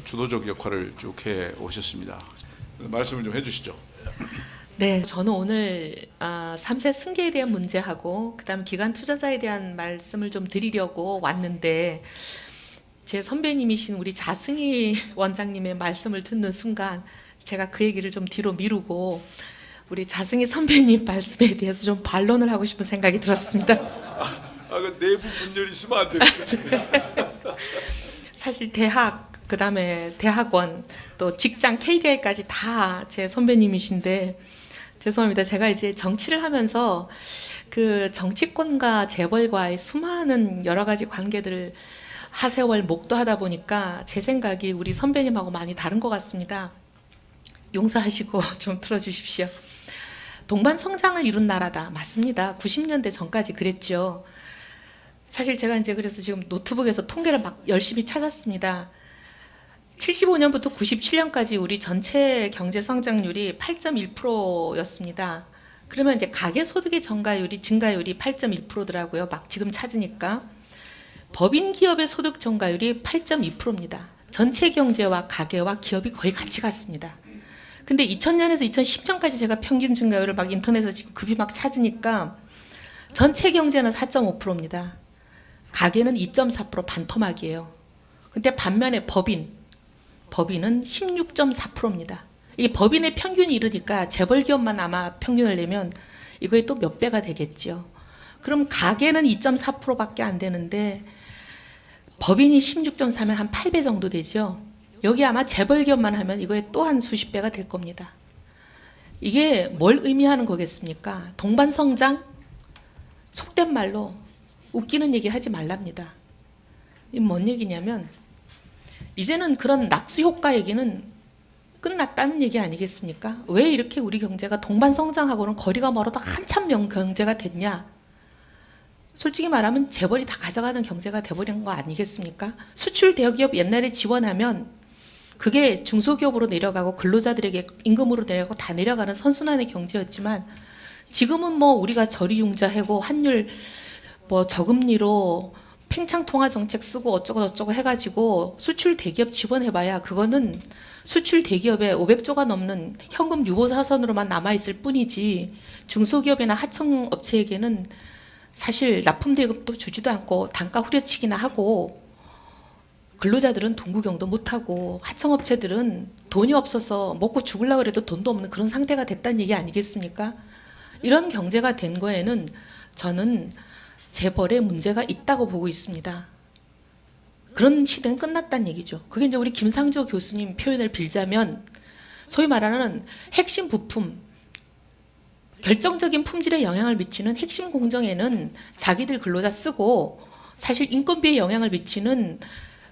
주도적 역할을 쭉 해 오셨습니다. 말씀을 좀 해주시죠. 네, 저는 오늘 3세 승계에 대한 문제하고 그다음 기관 투자자에 대한 말씀을 좀 드리려고 왔는데 제 선배님이신 우리 자승희 원장님의 말씀을 듣는 순간 제가 그 얘기를 좀 뒤로 미루고 우리 자승희 선배님 말씀에 대해서 좀 반론을 하고 싶은 생각이 들었습니다. 그 내부 분열이 있으면 안 됩니다. 사실 대학, 그다음에 대학원, 또 직장 KDI까지 다 제 선배님이신데 죄송합니다. 제가 이제 정치를 하면서 그 정치권과 재벌과의 수많은 여러 가지 관계들을 하세월 목도하다 보니까 제 생각이 우리 선배님하고 많이 다른 것 같습니다. 용서하시고 좀 들어주십시오. 동반 성장을 이룬 나라다. 맞습니다. 90년대 전까지 그랬죠. 사실 제가 이제 그래서 지금 노트북에서 통계를 막 열심히 찾았습니다. 75년부터 97년까지 우리 전체 경제 성장률이 8.1%였습니다. 그러면 이제 가계소득의 증가율이 8.1%더라고요. 막 지금 찾으니까. 법인 기업의 소득 증가율이 8.2%입니다. 전체 경제와 가계와 기업이 거의 같이 갔습니다. 근데 2000년에서 2010년까지 제가 평균 증가율을 막 인터넷에서 지금 급이 막 찾으니까 전체 경제는 4.5%입니다. 가계는 2.4% 반토막이에요. 근데 반면에 법인은 16.4%입니다. 이게 법인의 평균이 이르니까 재벌 기업만 아마 평균을 내면 이거에 또 몇 배가 되겠죠. 그럼 가계는 2.4%밖에 안 되는데 법인이 16.4면 한 8배 정도 되죠. 여기 아마 재벌 기업만 하면 이거에 또 한 수십 배가 될 겁니다. 이게 뭘 의미하는 거겠습니까? 동반 성장? 속된 말로 웃기는 얘기 하지 말랍니다. 이게 뭔 얘기냐면 이제는 그런 낙수 효과 얘기는 끝났다는 얘기 아니겠습니까? 왜 이렇게 우리 경제가 동반 성장하고는 거리가 멀어도 한참 경제가 됐냐? 솔직히 말하면 재벌이 다 가져가는 경제가 돼버린 거 아니겠습니까? 수출 대기업 옛날에 지원하면 그게 중소기업으로 내려가고 근로자들에게 임금으로 내려가고 다 내려가는 선순환의 경제였지만 지금은 뭐 우리가 저리융자하고 환율 뭐 저금리로 팽창 통화 정책 쓰고 어쩌고 저쩌고 해가지고 수출 대기업 지원해봐야 그거는 수출 대기업에 500조가 넘는 현금 유보 사선으로만 남아있을 뿐이지 중소기업이나 하청업체에게는 사실 납품 대급도 주지도 않고 단가 후려치기나 하고 근로자들은 동구경도 못하고 하청업체들은 돈이 없어서 먹고 죽으려고 해도 돈도 없는 그런 상태가 됐다는 얘기 아니겠습니까? 이런 경제가 된 거에는 저는 재벌의 문제가 있다고 보고 있습니다. 그런 시대는 끝났다는 얘기죠. 그게 이제 우리 김상조 교수님 표현을 빌자면 소위 말하는 핵심 부품, 결정적인 품질에 영향을 미치는 핵심 공정에는 자기들 근로자 쓰고 사실 인건비에 영향을 미치는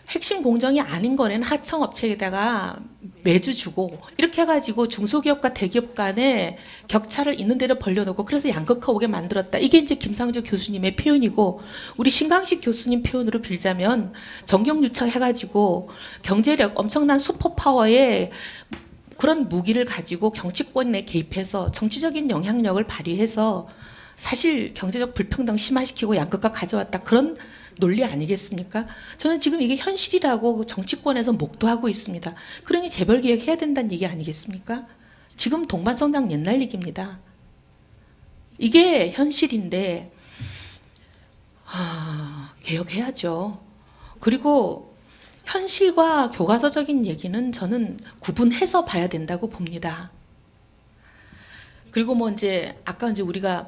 핵심 공정이 아닌 거는 하청업체에다가 매주 주고 이렇게 해가지고 중소기업과 대기업 간에 격차를 있는 대로 벌려놓고 그래서 양극화 오게 만들었다. 이게 이제 김상조 교수님의 표현이고 우리 신강식 교수님 표현으로 빌자면 정경유착 해가지고 경제력 엄청난 슈퍼파워의 그런 무기를 가지고 정치권에 개입해서 정치적인 영향력을 발휘해서 사실 경제적 불평등 심화시키고 양극화 가져왔다. 그런 논리 아니겠습니까? 저는 지금 이게 현실이라고 정치권에서 목도하고 있습니다. 그러니 재벌개혁 해야 된다는 얘기 아니겠습니까? 지금 동반성장 옛날 얘기입니다. 이게 현실인데 개혁해야죠. 그리고 현실과 교과서적인 얘기는 저는 구분해서 봐야 된다고 봅니다. 그리고 뭐 이제 아까 이제 우리가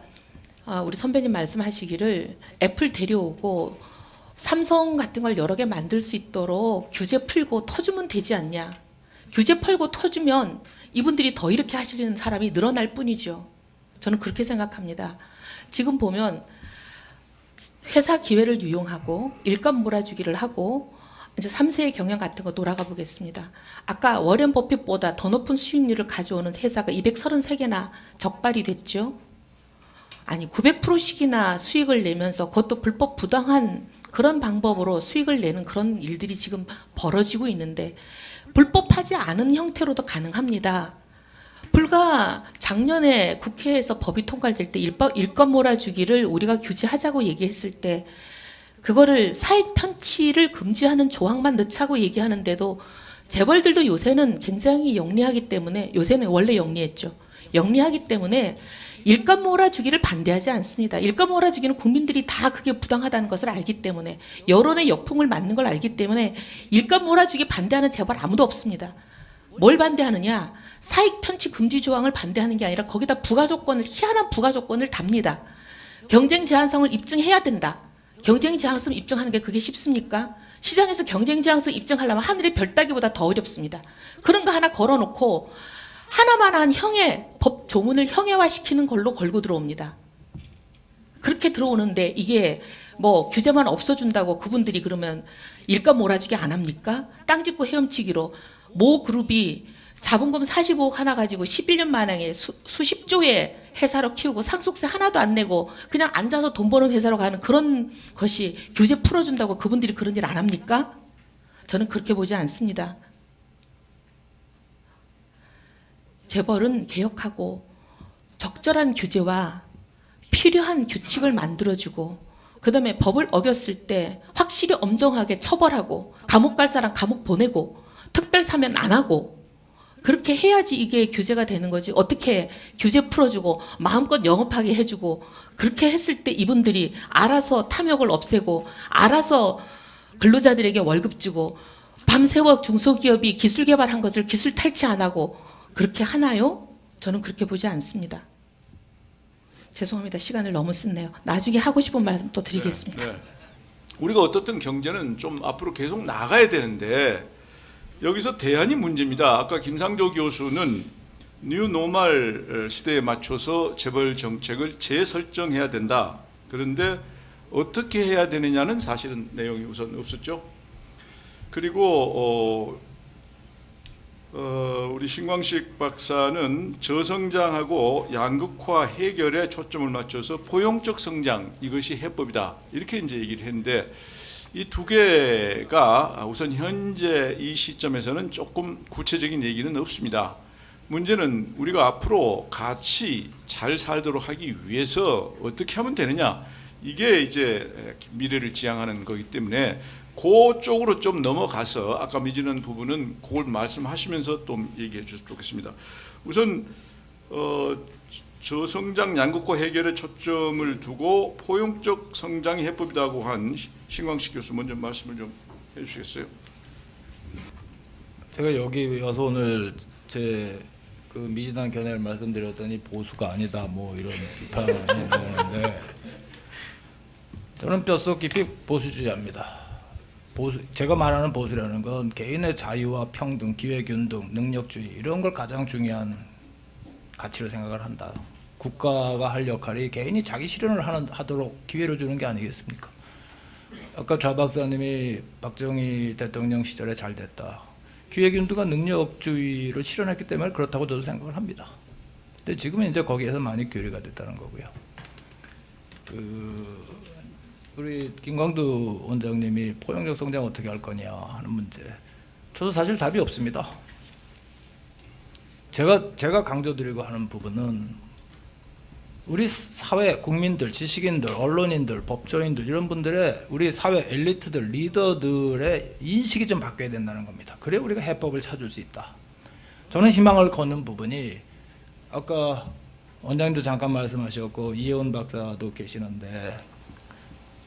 우리 선배님 말씀하시기를 애플 데려오고 삼성 같은 걸 여러 개 만들 수 있도록 규제 풀고 터주면 되지 않냐. 규제 펄고 터주면 이분들이 더 이렇게 하시는 사람이 늘어날 뿐이죠. 저는 그렇게 생각합니다. 지금 보면 회사 기회를 유용하고 일감 몰아주기를 하고 이제 3세의 경영 같은 거 돌아가 보겠습니다. 아까 워렌 버핏보다 더 높은 수익률을 가져오는 회사가 233개나 적발이 됐죠. 아니 900%씩이나 수익을 내면서 그것도 불법 부당한 그런 방법으로 수익을 내는 그런 일들이 지금 벌어지고 있는데 불법하지 않은 형태로도 가능합니다. 불과 작년에 국회에서 법이 통과될 때 일감 몰아주기를 우리가 규제하자고 얘기했을 때 그거를 사익 편취를 금지하는 조항만 넣자고 얘기하는데도 재벌들도 요새는 굉장히 영리하기 때문에 요새는 원래 영리했죠. 영리하기 때문에 일감 몰아주기를 반대하지 않습니다. 일감 몰아주기는 국민들이 다 그게 부당하다는 것을 알기 때문에 여론의 역풍을 맞는 걸 알기 때문에 일감 몰아주기 반대하는 재벌 아무도 없습니다. 뭘 반대하느냐? 사익 편취 금지 조항을 반대하는 게 아니라 거기다 부가조건을 희한한 부가조건을 답니다. 경쟁 제한성을 입증해야 된다. 경쟁 제한성 입증하는 게 그게 쉽습니까? 시장에서 경쟁 제한성 입증하려면 하늘의 별 따기보다 더 어렵습니다. 그런 거 하나 걸어놓고 하나만한 형해 법 조문을 형해화시키는 걸로 걸고 들어옵니다. 그렇게 들어오는데 이게 뭐 규제만 없어준다고 그분들이 그러면 일감 몰아주기 안 합니까? 땅 짓고 헤엄치기로 모 그룹이 자본금 45억 하나 가지고 11년 만에 수십조의 회사로 키우고 상속세 하나도 안 내고 그냥 앉아서 돈 버는 회사로 가는 그런 것이 규제 풀어준다고 그분들이 그런 일 안 합니까? 저는 그렇게 보지 않습니다. 재벌은 개혁하고 적절한 규제와 필요한 규칙을 만들어주고 그다음에 법을 어겼을 때 확실히 엄정하게 처벌하고 감옥 갈 사람 감옥 보내고 특별 사면 안 하고 그렇게 해야지 이게 규제가 되는 거지. 어떻게 규제 풀어주고 마음껏 영업하게 해주고 그렇게 했을 때 이분들이 알아서 탐욕을 없애고 알아서 근로자들에게 월급 주고 밤새워 중소기업이 기술 개발한 것을 기술 탈취 안 하고 그렇게 하나요? 저는 그렇게 보지 않습니다. 죄송합니다. 시간을 너무 썼네요. 나중에 하고 싶은 말씀 또 드리겠습니다. 네. 우리가 어떻든 경제는 좀 앞으로 계속 나가야 되는데 여기서 대안이 문제입니다. 아까 김상조 교수는 뉴노멀 시대에 맞춰서 재벌 정책을 재설정해야 된다. 그런데 어떻게 해야 되느냐는 사실은 내용이 우선 없었죠. 그리고 우리 신광식 박사는 저성장하고 양극화 해결에 초점을 맞춰서 포용적 성장 이것이 해법이다 이렇게 이제 얘기를 했는데 이 두 개가 우선 현재 이 시점에서는 조금 구체적인 얘기는 없습니다. 문제는 우리가 앞으로 같이 잘 살도록 하기 위해서 어떻게 하면 되느냐 이게 이제 미래를 지향하는 거기 때문에 그쪽으로 좀 넘어가서 아까 미지는 부분은 그걸 말씀하시면서 또 얘기해 주셨으면 좋겠습니다. 우선 저성장 양극화 해결에 초점을 두고 포용적 성장이 해법이라고 한 신광식 교수 먼저 말씀을 좀 해주시겠어요? 제가 여기 와서 오늘 제 그 미진한 견해를 말씀드렸더니 보수가 아니다 뭐 이런 비판이 나오는데 저는 뼛속 깊이 보수주의자입니다. 제가 말하는 보수라는 건 개인의 자유와 평등, 기회균등, 능력주의 이런 걸 가장 중요한 가치로 생각을 한다. 국가가 할 역할이 개인이 자기 실현을 하도록 기회를 주는 게 아니겠습니까? 아까 좌 박사님이 박정희 대통령 시절에 잘 됐다. 기회균등과 능력주의를 실현했기 때문에 그렇다고 저도 생각을 합니다. 근데 지금은 이제 거기에서 많이 교리가 됐다는 거고요. 우리 김광두 원장님이 포용적 성장 어떻게 할 거냐 하는 문제. 저도 사실 답이 없습니다. 제가 강조드리고 하는 부분은 우리 사회 국민들, 지식인들, 언론인들, 법조인들 이런 분들의 우리 사회 엘리트들, 리더들의 인식이 좀 바뀌어야 된다는 겁니다. 그래야 우리가 해법을 찾을 수 있다. 저는 희망을 걷는 부분이 아까 원장님도 잠깐 말씀하셨고 이혜원 박사도 계시는데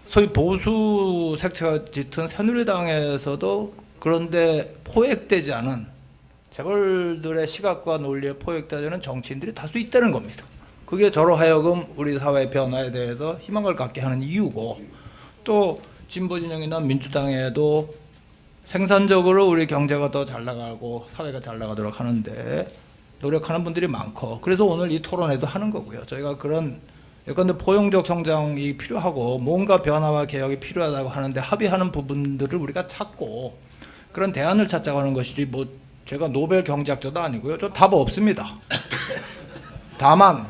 소위 보수 색채가 짙은 새누리당에서도 그런데 포획되지 않은 재벌들의 시각과 논리에 포획되지 않은 정치인들이 다수 있다는 겁니다. 그게 저로 하여금 우리 사회 변화에 대해서 희망을 갖게 하는 이유고 또 진보진영이나 민주당에도 생산적으로 우리 경제가 더 잘 나가고 사회가 잘 나가도록 하는데 노력하는 분들이 많고, 그래서 오늘 이 토론회도 하는 거고요. 저희가 그런 예컨대 포용적 성장이 필요하고 뭔가 변화와 개혁이 필요하다고 하는데 합의하는 부분들을 우리가 찾고 그런 대안을 찾자고 하는 것이지, 뭐 제가 노벨 경제학자도 아니고요. 저 답 없습니다. 다만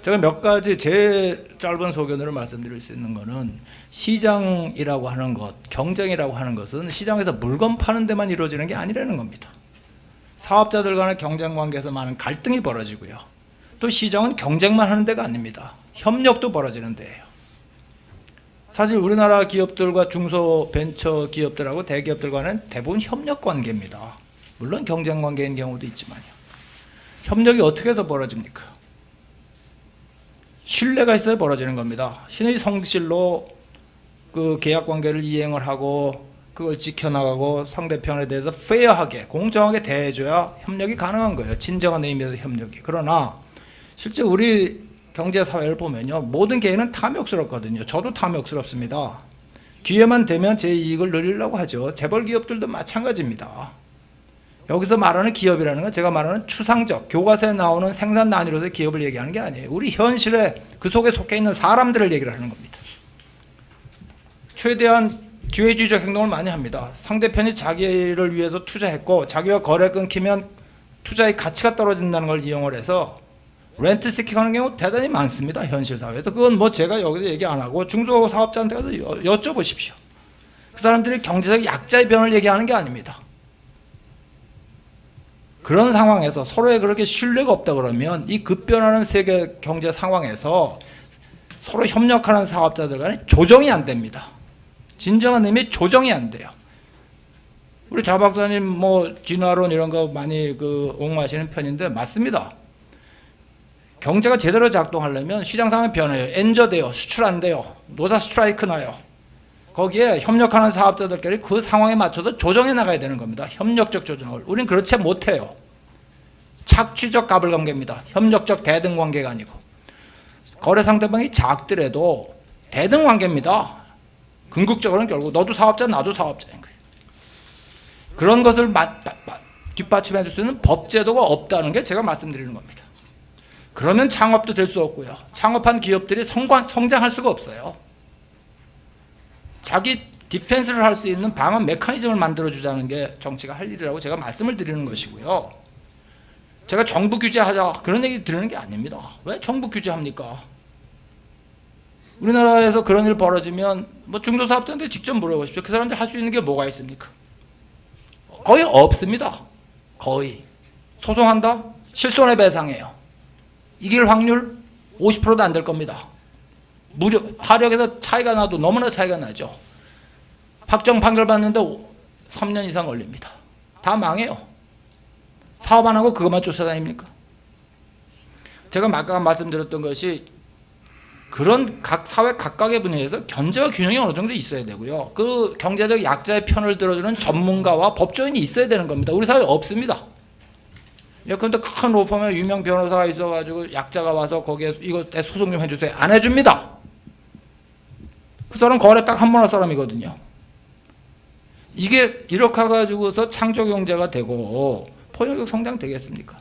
제가 몇 가지 제 짧은 소견으로 말씀드릴 수 있는 거는, 시장이라고 하는 것, 경쟁이라고 하는 것은 시장에서 물건 파는 데만 이루어지는 게 아니라는 겁니다. 사업자들 간의 경쟁 관계에서 많은 갈등이 벌어지고요. 또 시장은 경쟁만 하는 데가 아닙니다. 협력도 벌어지는 데예요. 사실 우리나라 기업들과 중소벤처 기업들하고 대기업들 간은 대부분 협력 관계입니다. 물론 경쟁 관계인 경우도 있지만요. 협력이 어떻게 해서 벌어집니까? 신뢰가 있어야 벌어지는 겁니다. 신의 성실로 그 계약 관계를 이행을 하고 그걸 지켜나가고 상대편에 대해서 페어하게 공정하게 대해줘야 협력이 가능한 거예요. 진정한 의미에서 협력이. 그러나 실제 우리 경제사회를 보면요, 모든 개인은 탐욕스럽거든요. 저도 탐욕스럽습니다. 기회만 되면 제 이익을 누리려고 하죠. 재벌 기업들도 마찬가지입니다. 여기서 말하는 기업이라는 건 제가 말하는 추상적 교과서에 나오는 생산 단위로서의 기업을 얘기하는 게 아니에요. 우리 현실에 그 속에 속해 있는 사람들을 얘기를 하는 겁니다. 최대한 기회주의적 행동을 많이 합니다. 상대편이 자기를 위해서 투자했고 자기와 거래 끊기면 투자의 가치가 떨어진다는 걸 이용을 해서 렌트 시킹하는 경우 대단히 많습니다. 현실 사회에서. 그건 뭐 제가 여기서 얘기 안 하고 중소사업자한테 가서 여쭤보십시오. 그 사람들이 경제적 약자의 변을 얘기하는 게 아닙니다. 그런 상황에서 서로에 그렇게 신뢰가 없다 그러면 이 급변하는 세계 경제 상황에서 서로 협력하는 사업자들 간에 조정이 안 됩니다. 진정한 의미의 조정이 안 돼요. 우리 자 박사님 뭐 진화론 이런 거 많이 옹호하시는 편인데 맞습니다. 경제가 제대로 작동하려면 시장 상황이 변해요. 엔저돼요. 수출 안 돼요. 노사 스트라이크 나요. 거기에 협력하는 사업자들끼리 그 상황에 맞춰서 조정해 나가야 되는 겁니다. 협력적 조정을. 우린 그렇지 못해요. 착취적 가불관계입니다. 협력적 대등관계가 아니고. 거래 상대방이 작더라도 대등관계입니다. 궁극적으로는 결국 너도 사업자 나도 사업자인 거예요. 그런 것을 뒷받침해 줄 수 있는 법제도가 없다는 게 제가 말씀드리는 겁니다. 그러면 창업도 될 수 없고요. 창업한 기업들이 성장할 수가 없어요. 자기 디펜스를 할 수 있는 방어 메커니즘을 만들어주자는 게 정치가 할 일이라고 제가 말씀을 드리는 것이고요. 제가 정부 규제하자 그런 얘기 드리는 게 아닙니다. 왜 정부 규제합니까? 우리나라에서 그런 일 벌어지면 뭐 중소사업자한테 직접 물어보십시오. 그 사람들 할 수 있는 게 뭐가 있습니까? 거의 없습니다. 거의. 소송한다? 실손해배상해요. 이길 확률 50%도 안 될 겁니다. 무려 하력에서 차이가 나도 너무나 차이가 나죠. 확정 판결 받는데 3년 이상 걸립니다. 다 망해요. 사업 안 하고 그것만 쫓아다닙니까? 제가 아까 말씀드렸던 것이 그런 각 사회 각각의 분야에서 견제와 균형이 어느 정도 있어야 되고요. 그 경제적 약자의 편을 들어주는 전문가와 법조인이 있어야 되는 겁니다. 우리 사회에 없습니다. 예컨대 큰 로펌에 유명 변호사가 있어가지고 약자가 와서 거기에 이거 내 소송 좀 해주세요. 안 해줍니다. 그 사람 거래 딱 한 번 할 사람이거든요. 이게 이렇게 해가지고서 창조 경제가 되고 포용적 성장 되겠습니까?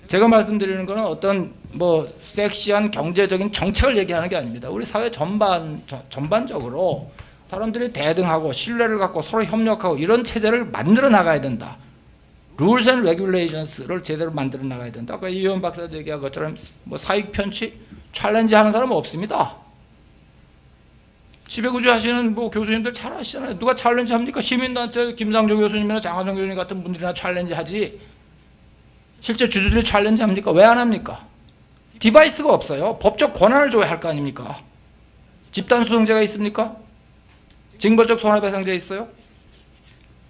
제가 말씀드리는 거는 어떤 뭐 섹시한 경제적인 정책을 얘기하는 게 아닙니다. 우리 사회 전반적으로 사람들이 대등하고 신뢰를 갖고 서로 협력하고 이런 체제를 만들어 나가야 된다. Rules and Regulations를 제대로 만들어 나가야 된다. 아까 이효원 박사도 얘기한 것처럼 뭐 사익 편취 챌린지 하는 사람은 없습니다. 지배구조 하시는 뭐 교수님들 잘 아시잖아요. 누가 챌린지 합니까? 시민단체 김상조 교수님이나 장하정 교수님 같은 분들이나 챌린지 하지. 실제 주주들이 챌린지 합니까? 왜 안 합니까? 디바이스가 없어요. 법적 권한을 줘야 할 거 아닙니까? 집단소송제가 있습니까? 징벌적 손해배상제 있어요?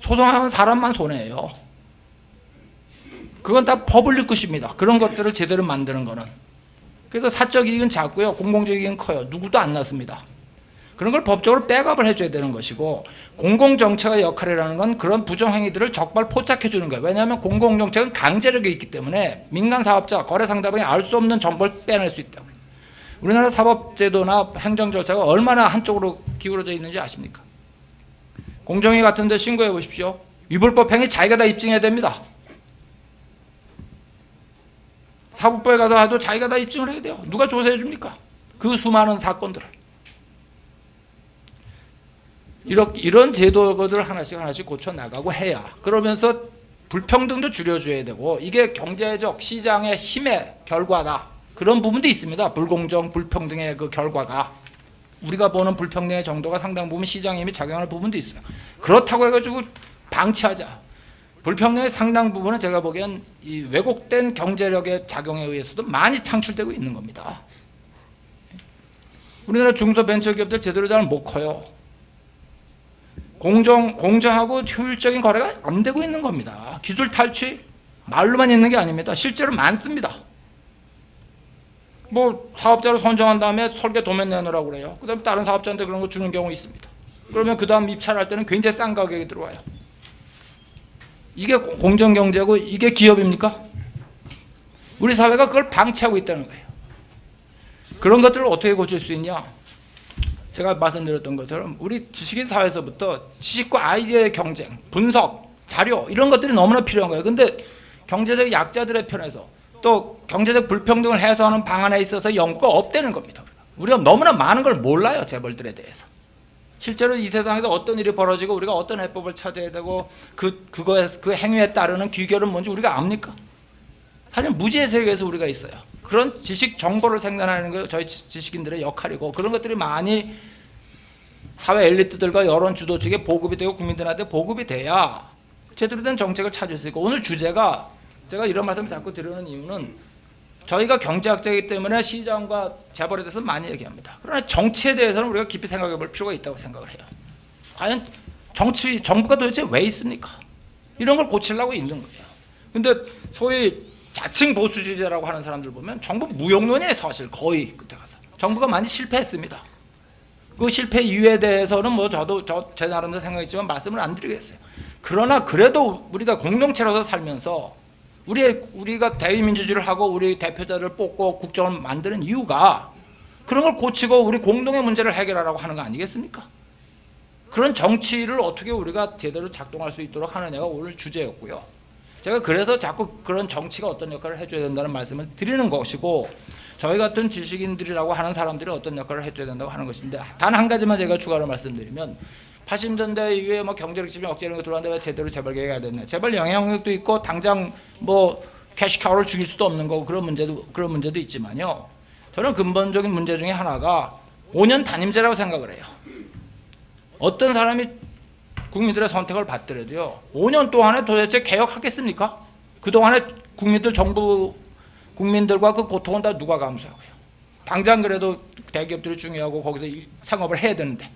소송하면 사람만 손해예요. 그건 다 퍼블릭 굿입니다. 그런 것들을 제대로 만드는 거는. 그래서 사적 이익은 작고요. 공공적 이익은 커요. 누구도 안 났습니다. 그런 걸 법적으로 백업을 해줘야 되는 것이고, 공공정책의 역할이라는 건 그런 부정행위들을 적발 포착해 주는 거예요. 왜냐하면 공공정책은 강제력이 있기 때문에 민간 사업자, 거래 상대방이 알 수 없는 정보를 빼낼 수 있다고요. 우리나라 사법제도나 행정 절차가 얼마나 한쪽으로 기울어져 있는지 아십니까? 공정위 같은 데 신고해 보십시오. 위불법 행위 자기가 다 입증해야 됩니다. 사법부에 가서 하도 자기가 다 입증을 해야 돼요. 누가 조사해 줍니까? 그 수많은 사건들을. 이런 제도들을 하나씩 고쳐 나가고 해야, 그러면서 불평등도 줄여줘야 되고, 이게 경제적 시장의 힘의 결과다. 그런 부분도 있습니다. 불공정, 불평등의 그 결과가. 우리가 보는 불평등의 정도가 상당 부분 시장의 힘이 작용하는 부분도 있어요. 그렇다고 해가지고 방치하자. 불평등의 상당 부분은 제가 보기엔 이 왜곡된 경제력의 작용에 의해서도 많이 창출되고 있는 겁니다. 우리나라 중소벤처기업들 제대로 잘 못 커요. 공정하고 효율적인 거래가 안 되고 있는 겁니다. 기술 탈취 말로만 있는 게 아닙니다. 실제로 많습니다. 뭐 사업자로 선정한 다음에 설계 도면 내놓으라고 그래요. 그 다음에 다른 사업자한테 그런 거 주는 경우 있습니다. 그러면 그 다음 입찰할 때는 굉장히 싼 가격에 들어와요. 이게 공정경제고 이게 기업입니까? 우리 사회가 그걸 방치하고 있다는 거예요. 그런 것들을 어떻게 고칠 수 있냐? 제가 말씀드렸던 것처럼 우리 지식인 사회에서부터 지식과 아이디어의 경쟁, 분석, 자료 이런 것들이 너무나 필요한 거예요. 근데 경제적 약자들의 편에서 또 경제적 불평등을 해소하는 방안에 있어서 연구가 없다는 겁니다. 우리가 너무나 많은 걸 몰라요. 재벌들에 대해서. 실제로 이 세상에서 어떤 일이 벌어지고 우리가 어떤 해법을 찾아야 되고 그 행위에 따르는 귀결은 뭔지 우리가 압니까? 사실 무지의 세계에서 우리가 있어요. 그런 지식 정보를 생산하는 게 저희 지식인들의 역할이고, 그런 것들이 많이 사회 엘리트들과 여론 주도 측에 보급이 되고 국민들한테 보급이 돼야 제대로 된 정책을 찾을 수 있고, 오늘 주제가 제가 이런 말씀을 자꾸 드리는 이유는 저희가 경제학자이기 때문에 시장과 재벌에 대해서 많이 얘기합니다. 그러나 정치에 대해서는 우리가 깊이 생각해 볼 필요가 있다고 생각을 해요. 과연 정부가 도대체 왜 있습니까? 이런 걸 고치려고 있는 거예요. 근데 소위 자칭 보수주의자라고 하는 사람들 보면 정부 무용론이에요. 사실 거의 그때 가서 정부가 많이 실패했습니다. 그 실패 이유에 대해서는 뭐 저도 제 나름대로 생각했지만 말씀을 안 드리겠어요. 그러나 그래도 우리가 공동체로서 살면서 우리가 대의민주주의를 하고 우리 대표자를 뽑고 국정을 만드는 이유가 그런 걸 고치고 우리 공동의 문제를 해결하라고 하는 거 아니겠습니까? 그런 정치를 어떻게 우리가 제대로 작동할 수 있도록 하느냐가 오늘 주제였고요. 제가 그래서 자꾸 그런 정치가 어떤 역할을 해줘야 된다는 말씀을 드리는 것이고, 저희 같은 지식인들이라고 하는 사람들이 어떤 역할을 해줘야 된다고 하는 것인데, 단 한 가지만 제가 추가로 말씀드리면, 80년대 이후에 뭐 경제력 지배 억제 이런 거 들어왔는데 왜 제대로 재벌 개혁이 안 됐냐. 재벌 영향력도 있고 당장 뭐 캐시카우를 죽일 수도 없는 거고 그런 문제도 있지만요. 저는 근본적인 문제 중에 하나가 5년 단임제라고 생각을 해요. 어떤 사람이 국민들의 선택을 받더라도요, 5년 동안에 도대체 개혁하겠습니까? 그동안에 국민들과 그 고통은 다 누가 감수하고요. 당장 그래도 대기업들이 중요하고 거기서 상업을 해야 되는데,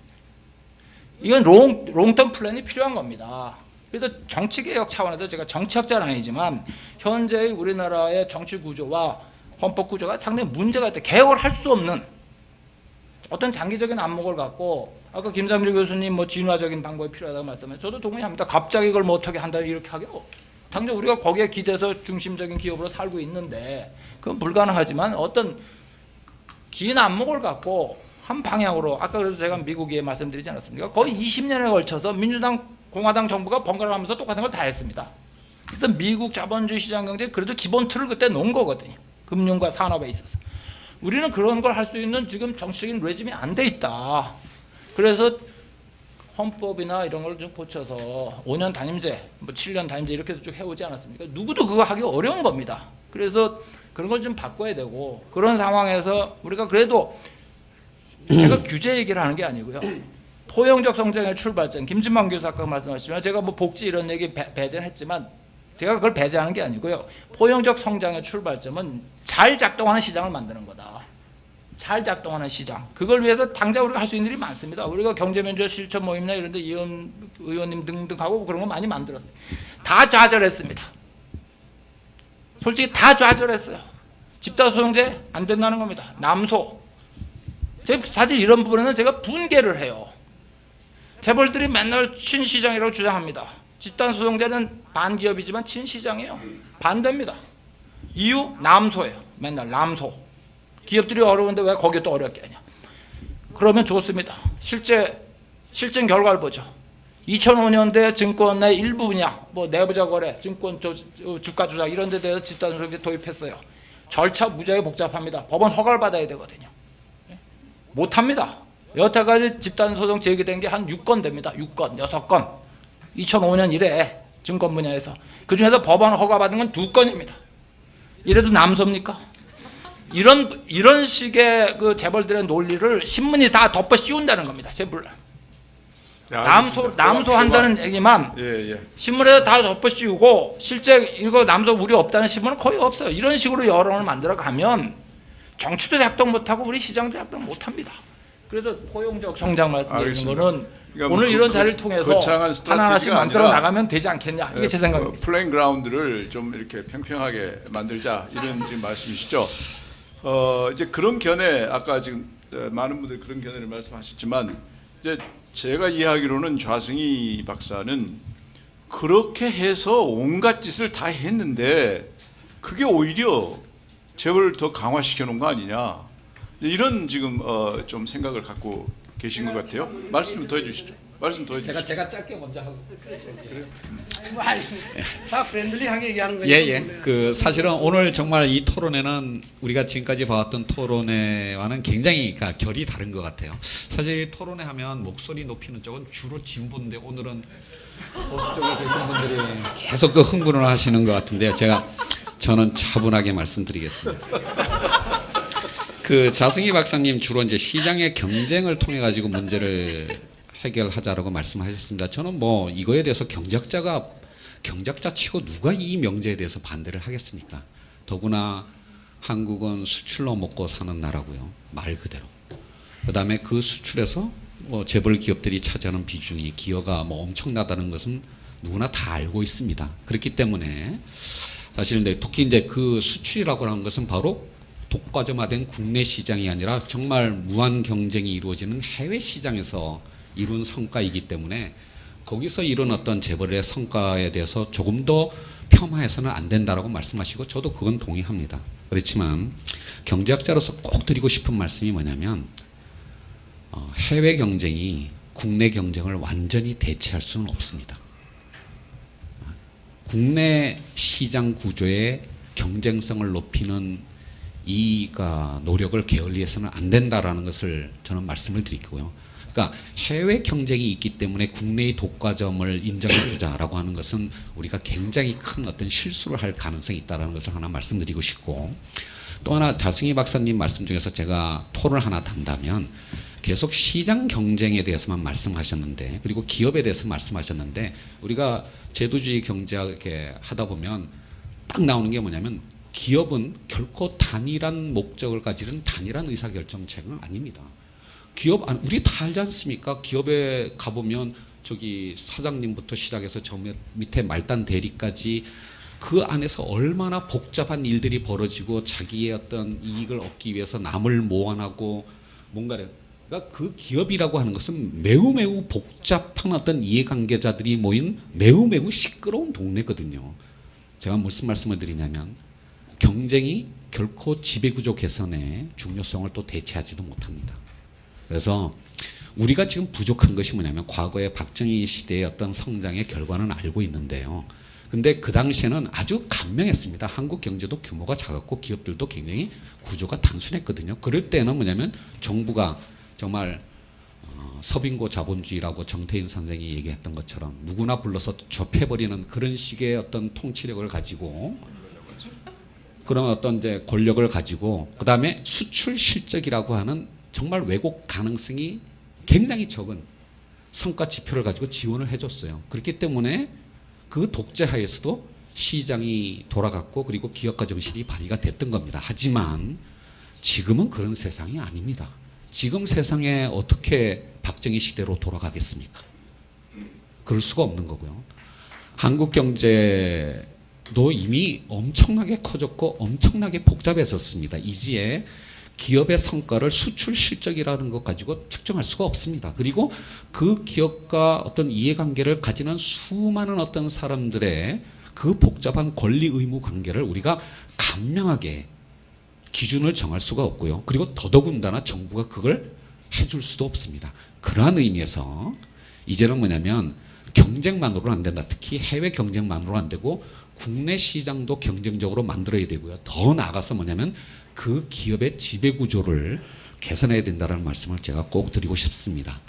이건 롱텀 플랜이 필요한 겁니다. 그래서 정치개혁 차원에서, 제가 정치학자는 아니지만 현재의 우리나라의 정치 구조와 헌법 구조가 상당히 문제가 있다. 개혁을 할 수 없는 어떤 장기적인 안목을 갖고, 아까 김상주 교수님 뭐 진화적인 방법이 필요하다고 말씀하셨어요. 저도 동의합니다. 갑자기 이걸 뭐 어떻게 한다 이렇게 하게요. 당장 우리가 거기에 기대서 중심적인 기업으로 살고 있는데 그건 불가능하지만 어떤 긴 안목을 갖고 한 방향으로, 아까 그래서 제가 미국에 말씀드리지 않았습니까? 거의 20년에 걸쳐서 민주당, 공화당 정부가 번갈아 가면서 똑같은 걸 다 했습니다. 그래서 미국 자본주의 시장 경제 그래도 기본 틀을 그때 놓은 거거든요. 금융과 산업에 있어서. 우리는 그런 걸 할 수 있는 지금 정치적인 레짐이 안 돼 있다. 그래서 헌법이나 이런 걸 좀 고쳐서 5년 단임제, 뭐 7년 단임제 이렇게 쭉 해오지 않았습니까? 누구도 그거 하기 어려운 겁니다. 그래서 그런 걸 좀 바꿔야 되고, 그런 상황에서 우리가 그래도, 제가 규제 얘기를 하는 게 아니고요, 포용적 성장의 출발점, 김진만 교수 아까 말씀하셨지만 제가 뭐 복지 이런 얘기 배제했지만 제가 그걸 배제하는 게 아니고요, 포용적 성장의 출발점은 잘 작동하는 시장을 만드는 거다. 잘 작동하는 시장. 그걸 위해서 당장 우리가 할 수 있는 일이 많습니다. 우리가 경제면접 실천 모임이나 이런 데 의원님 등등하고 그런 거 많이 만들었어요. 다 좌절했습니다. 솔직히 다 좌절했어요. 집단소송제 안 된다는 겁니다. 남소. 사실 이런 부분에는 제가 분개를 해요. 재벌들이 맨날 친시장이라고 주장합니다. 집단소송제는 반기업이지만 친시장이에요. 반대입니다. 이유? 남소예요. 맨날 남소. 기업들이 어려운데 왜 거기 또 어렵게 하냐. 그러면 좋습니다. 실증 결과를 보죠. 2005년도에 증권 내 일부 분야, 뭐 내부자 거래, 증권 주가 조작 이런 데 대해서 집단소송 도입했어요. 절차 무지하게 복잡합니다. 법원 허가를 받아야 되거든요. 못합니다. 여태까지 집단소송 제기된 게 한 6건 됩니다. 6건, 6건. 2005년 이래 증권 분야에서. 그중에서 법원 허가 받은 건 2건입니다. 이래도 남소입니까? 이런 식의 그 재벌들의 논리를 신문이 다 덮어 씌운다는 겁니다. 재벌. 남소한다는 얘기만 신문에서 다 덮어 씌우고 실제 이거 남소 우리 없다는 신문은 거의 없어요. 이런 식으로 여론을 만들어 가면 정치도 작동 못하고 우리 시장도 작동 못합니다. 그래서 포용적 성장 말씀드리는 거는 그러니까 오늘 이런 자리를 통해서 하나하나씩 만들어 나가면 되지 않겠냐. 이게 제 생각입니다. 플레잉 그라운드를 좀 이렇게 평평하게 만들자 이런 지금 말씀이시죠. 이제 그런 견해 아까 지금 많은 분들이 그런 견해를 말씀하셨지만 이제 제가 이해하기로는 좌승희 박사는 그렇게 해서 온갖 짓을 다 했는데 그게 오히려 재벌을 더 강화시켜 놓은 거 아니냐 이런 지금 좀 생각을 갖고 계신 것 같아요. 말씀 좀 더 해주시죠. 말씀 더 해주시죠. 제가 짧게 먼저 하고. 다 프렌들리하게 얘기하는 거예요. 예. 그 사실은 오늘 정말 이 토론회는 우리가 지금까지 봐왔던 토론회와는 굉장히 결이 다른 것 같아요. 사실 토론회 하면 목소리 높이는 쪽은 주로 진보인데 오늘은 보수 쪽에 계신 분들이 계속 그 흥분을 하시는 것 같은데요. 저는 차분하게 말씀드리겠습니다. 그 자승희 박사님 주로 이제 시장의 경쟁을 통해 가지고 문제를 해결하자라고 말씀하셨습니다. 저는 뭐 이거에 대해서 경작자 치고 누가 이 명제에 대해서 반대를 하겠습니까? 더구나 한국은 수출로 먹고 사는 나라고요. 말 그대로. 그다음에 그 수출에서 뭐 재벌 기업들이 차지하는 비중이 기여가 뭐 엄청나다는 것은 누구나 다 알고 있습니다. 그렇기 때문에 사실 특히 이제 그 수출이라고 하는 것은 바로 독과점화된 국내 시장이 아니라 정말 무한 경쟁이 이루어지는 해외 시장에서 이룬 성과이기 때문에 거기서 이룬 어떤 재벌의 성과에 대해서 조금 더 폄하해서는 안 된다라고 말씀하시고 저도 그건 동의합니다. 그렇지만 경제학자로서 꼭 드리고 싶은 말씀이 뭐냐면 해외 경쟁이 국내 경쟁을 완전히 대체할 수는 없습니다. 국내 시장 구조의 경쟁성을 높이는 이 노력을 게을리해서는 안 된다라는 것을 저는 말씀을 드리고요. 그러니까 해외 경쟁이 있기 때문에 국내의 독과점을 인정해 주자라고 하는 것은 우리가 굉장히 큰 어떤 실수를 할 가능성이 있다는 것을 하나 말씀드리고 싶고 또 하나 자승희 박사님 말씀 중에서 제가 토론을 하나 단다면 계속 시장 경쟁에 대해서만 말씀하셨는데 그리고 기업에 대해서 말씀하셨는데 우리가 제도주의 경제학에 하다 보면 딱 나오는 게 뭐냐면 기업은 결코 단일한 목적을 가지는 단일한 의사결정체는 아닙니다. 우리 다 알지 않습니까? 기업에 가보면 저기 사장님부터 시작해서 저 밑에 말단 대리까지 그 안에서 얼마나 복잡한 일들이 벌어지고 자기의 어떤 이익을 얻기 위해서 남을 모함하고 뭔가를 그러니까 그 기업이라고 하는 것은 매우 복잡한 어떤 이해관계자들이 모인 매우 시끄러운 동네거든요. 제가 무슨 말씀을 드리냐면 경쟁이 결코 지배구조 개선의 중요성을 또 대체하지도 못합니다. 그래서 우리가 지금 부족한 것이 뭐냐면 과거의 박정희 시대의 어떤 성장의 결과는 알고 있는데요. 근데 그 당시에는 아주 간명했습니다. 한국 경제도 규모가 작았고 기업들도 굉장히 구조가 단순했거든요. 그럴 때는 뭐냐면 정부가 정말 서빙고 자본주의라고 정태인 선생이 얘기했던 것처럼 누구나 불러서 접해버리는 그런 식의 어떤 통치력을 가지고 그런 어떤 이제 권력을 가지고 그 다음에 수출 실적이라고 하는 정말 왜곡 가능성이 굉장히 적은 성과 지표를 가지고 지원을 해줬어요. 그렇기 때문에 그 독재 하에서도 시장이 돌아갔고 그리고 기업가 정신이 발휘가 됐던 겁니다. 하지만 지금은 그런 세상이 아닙니다. 지금 세상에 어떻게 박정희 시대로 돌아가겠습니까? 그럴 수가 없는 거고요. 한국 경제도 이미 엄청나게 커졌고 엄청나게 복잡해졌습니다. 이제 기업의 성과를 수출 실적이라는 것 가지고 측정할 수가 없습니다. 그리고 그 기업과 어떤 이해관계를 가지는 수많은 어떤 사람들의 그 복잡한 권리 의무 관계를 우리가 간명하게 기준을 정할 수가 없고요. 그리고 더더군다나 정부가 그걸 해줄 수도 없습니다. 그러한 의미에서 이제는 뭐냐면 경쟁만으로는 안 된다. 특히 해외 경쟁만으로는 안 되고 국내 시장도 경쟁적으로 만들어야 되고요. 더 나아가서 뭐냐면 그 기업의 지배구조를 개선해야 된다는 말씀을 제가 꼭 드리고 싶습니다.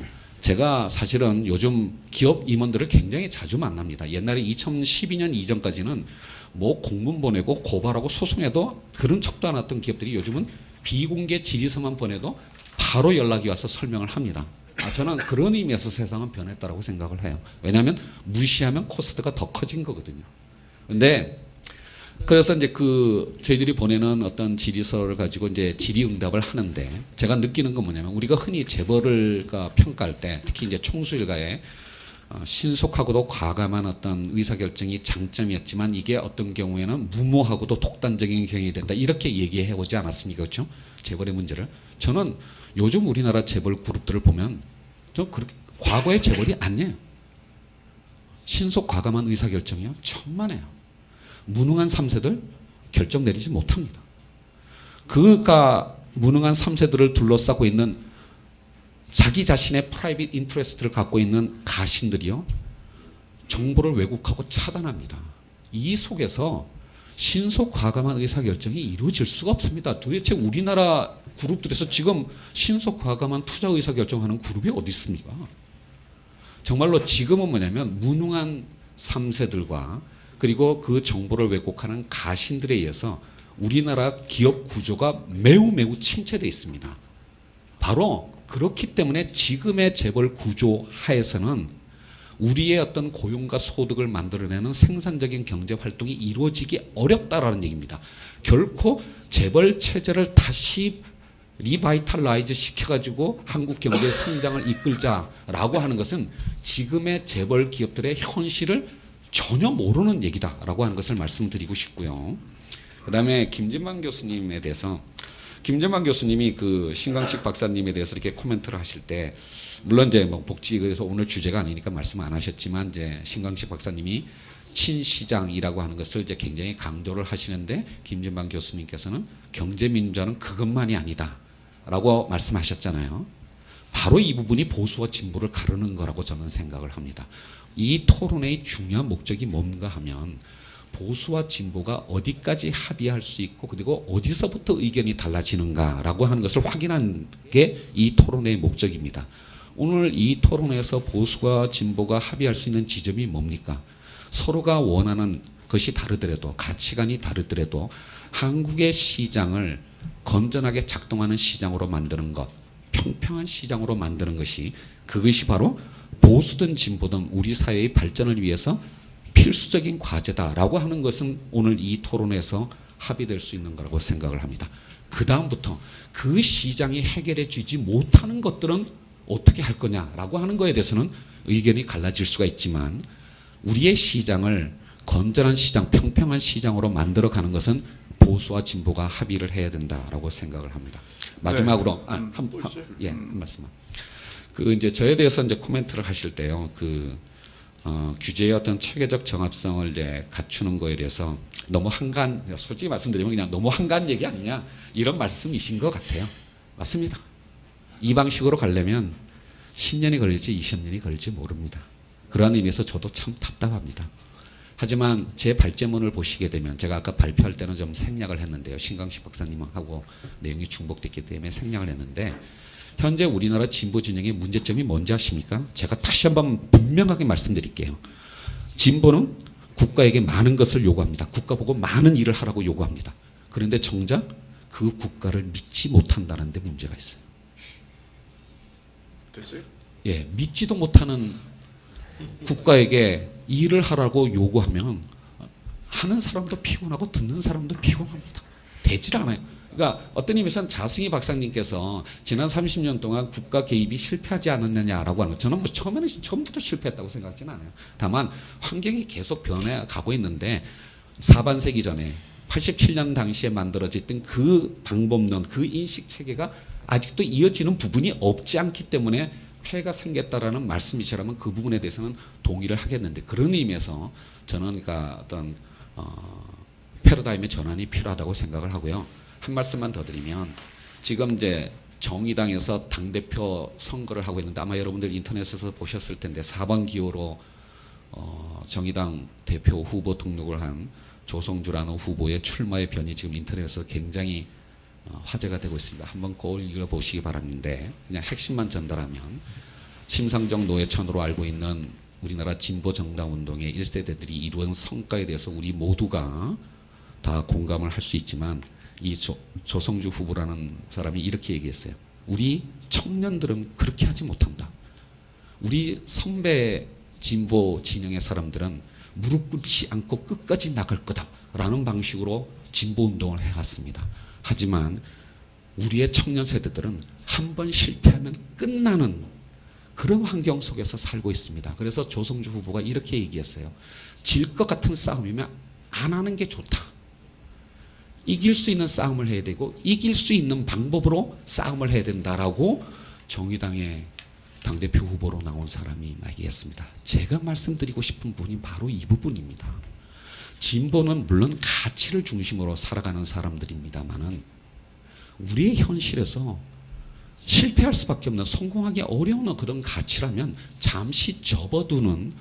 제가 사실은 요즘 기업 임원들을 굉장히 자주 만납니다. 옛날에 2012년 이전까지는 뭐 공문 보내고 고발하고 소송해도 그런 척도 안 했던 기업들이 요즘은 비공개 질의서만 보내도 바로 연락이 와서 설명을 합니다. 저는 그런 의미에서 세상은 변했다고 생각을 해요. 왜냐하면 무시하면 코스트가 더 커진 거거든요. 근데 그래서 이제 저희들이 보내는 어떤 질의서를 가지고 이제 질의응답을 하는데 제가 느끼는 건 뭐냐면 우리가 흔히 재벌을 평가할 때 특히 이제 총수일가의 신속하고도 과감한 어떤 의사결정이 장점이었지만 이게 어떤 경우에는 무모하고도 독단적인 경향이 된다 이렇게 얘기해 오지 않았습니까? 그렇죠? 재벌의 문제를. 저는 요즘 우리나라 재벌 그룹들을 보면 좀 그렇게 과거의 재벌이 아니에요. 신속 과감한 의사결정이요. 천만에요. 무능한 3세들 결정 내리지 못합니다. 그가 무능한 3세들을 둘러싸고 있는 자기 자신의 프라이빗 인트레스트를 갖고 있는 가신들이요. 정보를 왜곡하고 차단합니다. 이 속에서 신속 과감한 의사결정이 이루어질 수가 없습니다. 도대체 우리나라 그룹들에서 지금 신속 과감한 투자 의사결정하는 그룹이 어디 있습니까? 정말로 지금은 뭐냐면 무능한 3세들과 그리고 그 정보를 왜곡하는 가신들에 의해서 우리나라 기업 구조가 매우 침체되어 있습니다. 바로 그렇기 때문에 지금의 재벌 구조 하에서는 우리의 어떤 고용과 소득을 만들어내는 생산적인 경제 활동이 이루어지기 어렵다라는 얘기입니다. 결코 재벌 체제를 다시 리바이탈라이즈 시켜가지고 한국 경제의 성장을 이끌자라고 하는 것은 지금의 재벌 기업들의 현실을 전혀 모르는 얘기다라고 하는 것을 말씀드리고 싶고요. 그 다음에 김진만 교수님에 대해서 김진만 교수님이 신강식 박사님에 대해서 이렇게 코멘트를 하실 때 물론 이제 뭐 복지에서 오늘 주제가 아니니까 말씀 안 하셨지만 이제 신강식 박사님이 친시장이라고 하는 것을 이제 굉장히 강조를 하시는데 김진만 교수님께서는 경제민주화는 그것만이 아니다라고 말씀하셨잖아요. 바로 이 부분이 보수와 진보를 가르는 거라고 저는 생각을 합니다. 이 토론의 중요한 목적이 뭔가 하면 보수와 진보가 어디까지 합의할 수 있고 그리고 어디서부터 의견이 달라지는가라고 하는 것을 확인하는 게 이 토론의 목적입니다. 오늘 이 토론에서 보수와 진보가 합의할 수 있는 지점이 뭡니까? 서로가 원하는 것이 다르더라도 가치관이 다르더라도 한국의 시장을 건전하게 작동하는 시장으로 만드는 것, 평평한 시장으로 만드는 것이 그것이 바로 보수든 진보든 우리 사회의 발전을 위해서 필수적인 과제다라고 하는 것은 오늘 이 토론에서 합의될 수 있는 거라고 생각을 합니다. 그 다음부터 그 시장이 해결해 주지 못하는 것들은 어떻게 할 거냐라고 하는 거에 대해서는 의견이 갈라질 수가 있지만 우리의 시장을 건전한 시장, 평평한 시장으로 만들어가는 것은 보수와 진보가 합의를 해야 된다라고 생각을 합니다. 마지막으로 한 말씀만. 이제 저에 대해서 이제 코멘트를 하실 때요. 규제의 어떤 체계적 정합성을 이제 갖추는 거에 대해서 너무 솔직히 말씀드리면 그냥 너무 한가한 얘기 아니냐 이런 말씀이신 것 같아요. 맞습니다. 이 방식으로 가려면 10년이 걸릴지 20년이 걸릴지 모릅니다. 그러한 의미에서 저도 참 답답합니다. 하지만 제 발제문을 보시게 되면 제가 아까 발표할 때는 좀 생략을 했는데요. 신강식 박사님하고 내용이 중복됐기 때문에 생략을 했는데 현재 우리나라 진보 진영의 문제점이 뭔지 아십니까? 제가 다시 한번 분명하게 말씀드릴게요. 진보는 국가에게 많은 것을 요구합니다. 국가 보고 많은 일을 하라고 요구합니다. 그런데 정작 그 국가를 믿지 못한다는 데 문제가 있어요. 됐어요? 예, 믿지도 못하는 국가에게 일을 하라고 요구하면 하는 사람도 피곤하고 듣는 사람도 피곤합니다. 되질 않아요. 그러니까 어떤 의미에서는 자승희 박사님께서 지난 30년 동안 국가 개입이 실패하지 않았느냐라고 하는 거 저는 뭐 처음부터 실패했다고 생각하지는 않아요. 다만 환경이 계속 변해가고 있는데 사반세기 전에 87년 당시에 만들어졌던 그 방법론, 그 인식체계가 아직도 이어지는 부분이 없지 않기 때문에 폐해가 생겼다라는 말씀이시라면 그 부분에 대해서는 동의를 하겠는데 그런 의미에서 저는 그러니까 어떤 패러다임의 전환이 필요하다고 생각을 하고요. 한 말씀만 더 드리면 지금 이제 정의당에서 당대표 선거를 하고 있는데 아마 여러분들 인터넷에서 보셨을 텐데 4번 기호로 정의당 대표 후보 등록을 한 조성주라는 후보의 출마의 변이 지금 인터넷에서 굉장히 화제가 되고 있습니다. 한번 꼭 읽어보시기 바랐는데 그냥 핵심만 전달하면 심상정 노회찬으로 알고 있는 우리나라 진보 정당 운동의 1세대들이 이루은 성과에 대해서 우리 모두가 다 공감을 할 수 있지만 이 조성주 후보라는 사람이 이렇게 얘기했어요. 우리 청년들은 그렇게 하지 못한다. 우리 선배 진보 진영의 사람들은 무릎 꿇지 않고 끝까지 나갈 거다라는 방식으로 진보 운동을 해왔습니다. 하지만 우리의 청년 세대들은 한 번 실패하면 끝나는 그런 환경 속에서 살고 있습니다. 그래서 조성주 후보가 이렇게 얘기했어요. 질 것 같은 싸움이면 안 하는 게 좋다. 이길 수 있는 싸움을 해야 되고 이길 수 있는 방법으로 싸움을 해야 된다라고 정의당의 당대표 후보로 나온 사람이 얘기했습니다. 제가 말씀드리고 싶은 부분이 바로 이 부분입니다. 진보는 물론 가치를 중심으로 살아가는 사람들입니다만은 우리의 현실에서 실패할 수밖에 없는 성공하기 어려운 그런 가치라면 잠시 접어두는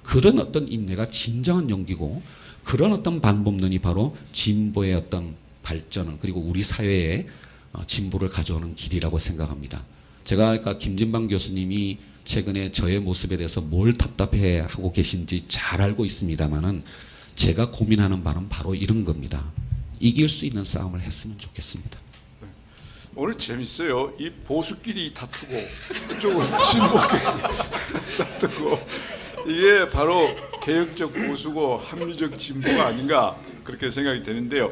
그런 어떤 인내가 진정한 용기고 그런 어떤 방법론이 바로 진보의 어떤 발전을 그리고 우리 사회의 진보를 가져오는 길이라고 생각합니다. 제가 아까 김진방 교수님이 최근에 저의 모습에 대해서 뭘 답답해하고 계신지 잘 알고 있습니다만은 제가 고민하는 바는 바로 이런 겁니다. 이길 수 있는 싸움을 했으면 좋겠습니다. 오늘 재밌어요. 이 보수끼리 다투고 이쪽은 진보끼리 다투고 이게 바로 개혁적 보수고 합리적 진보가 아닌가 그렇게 생각이 되는데요.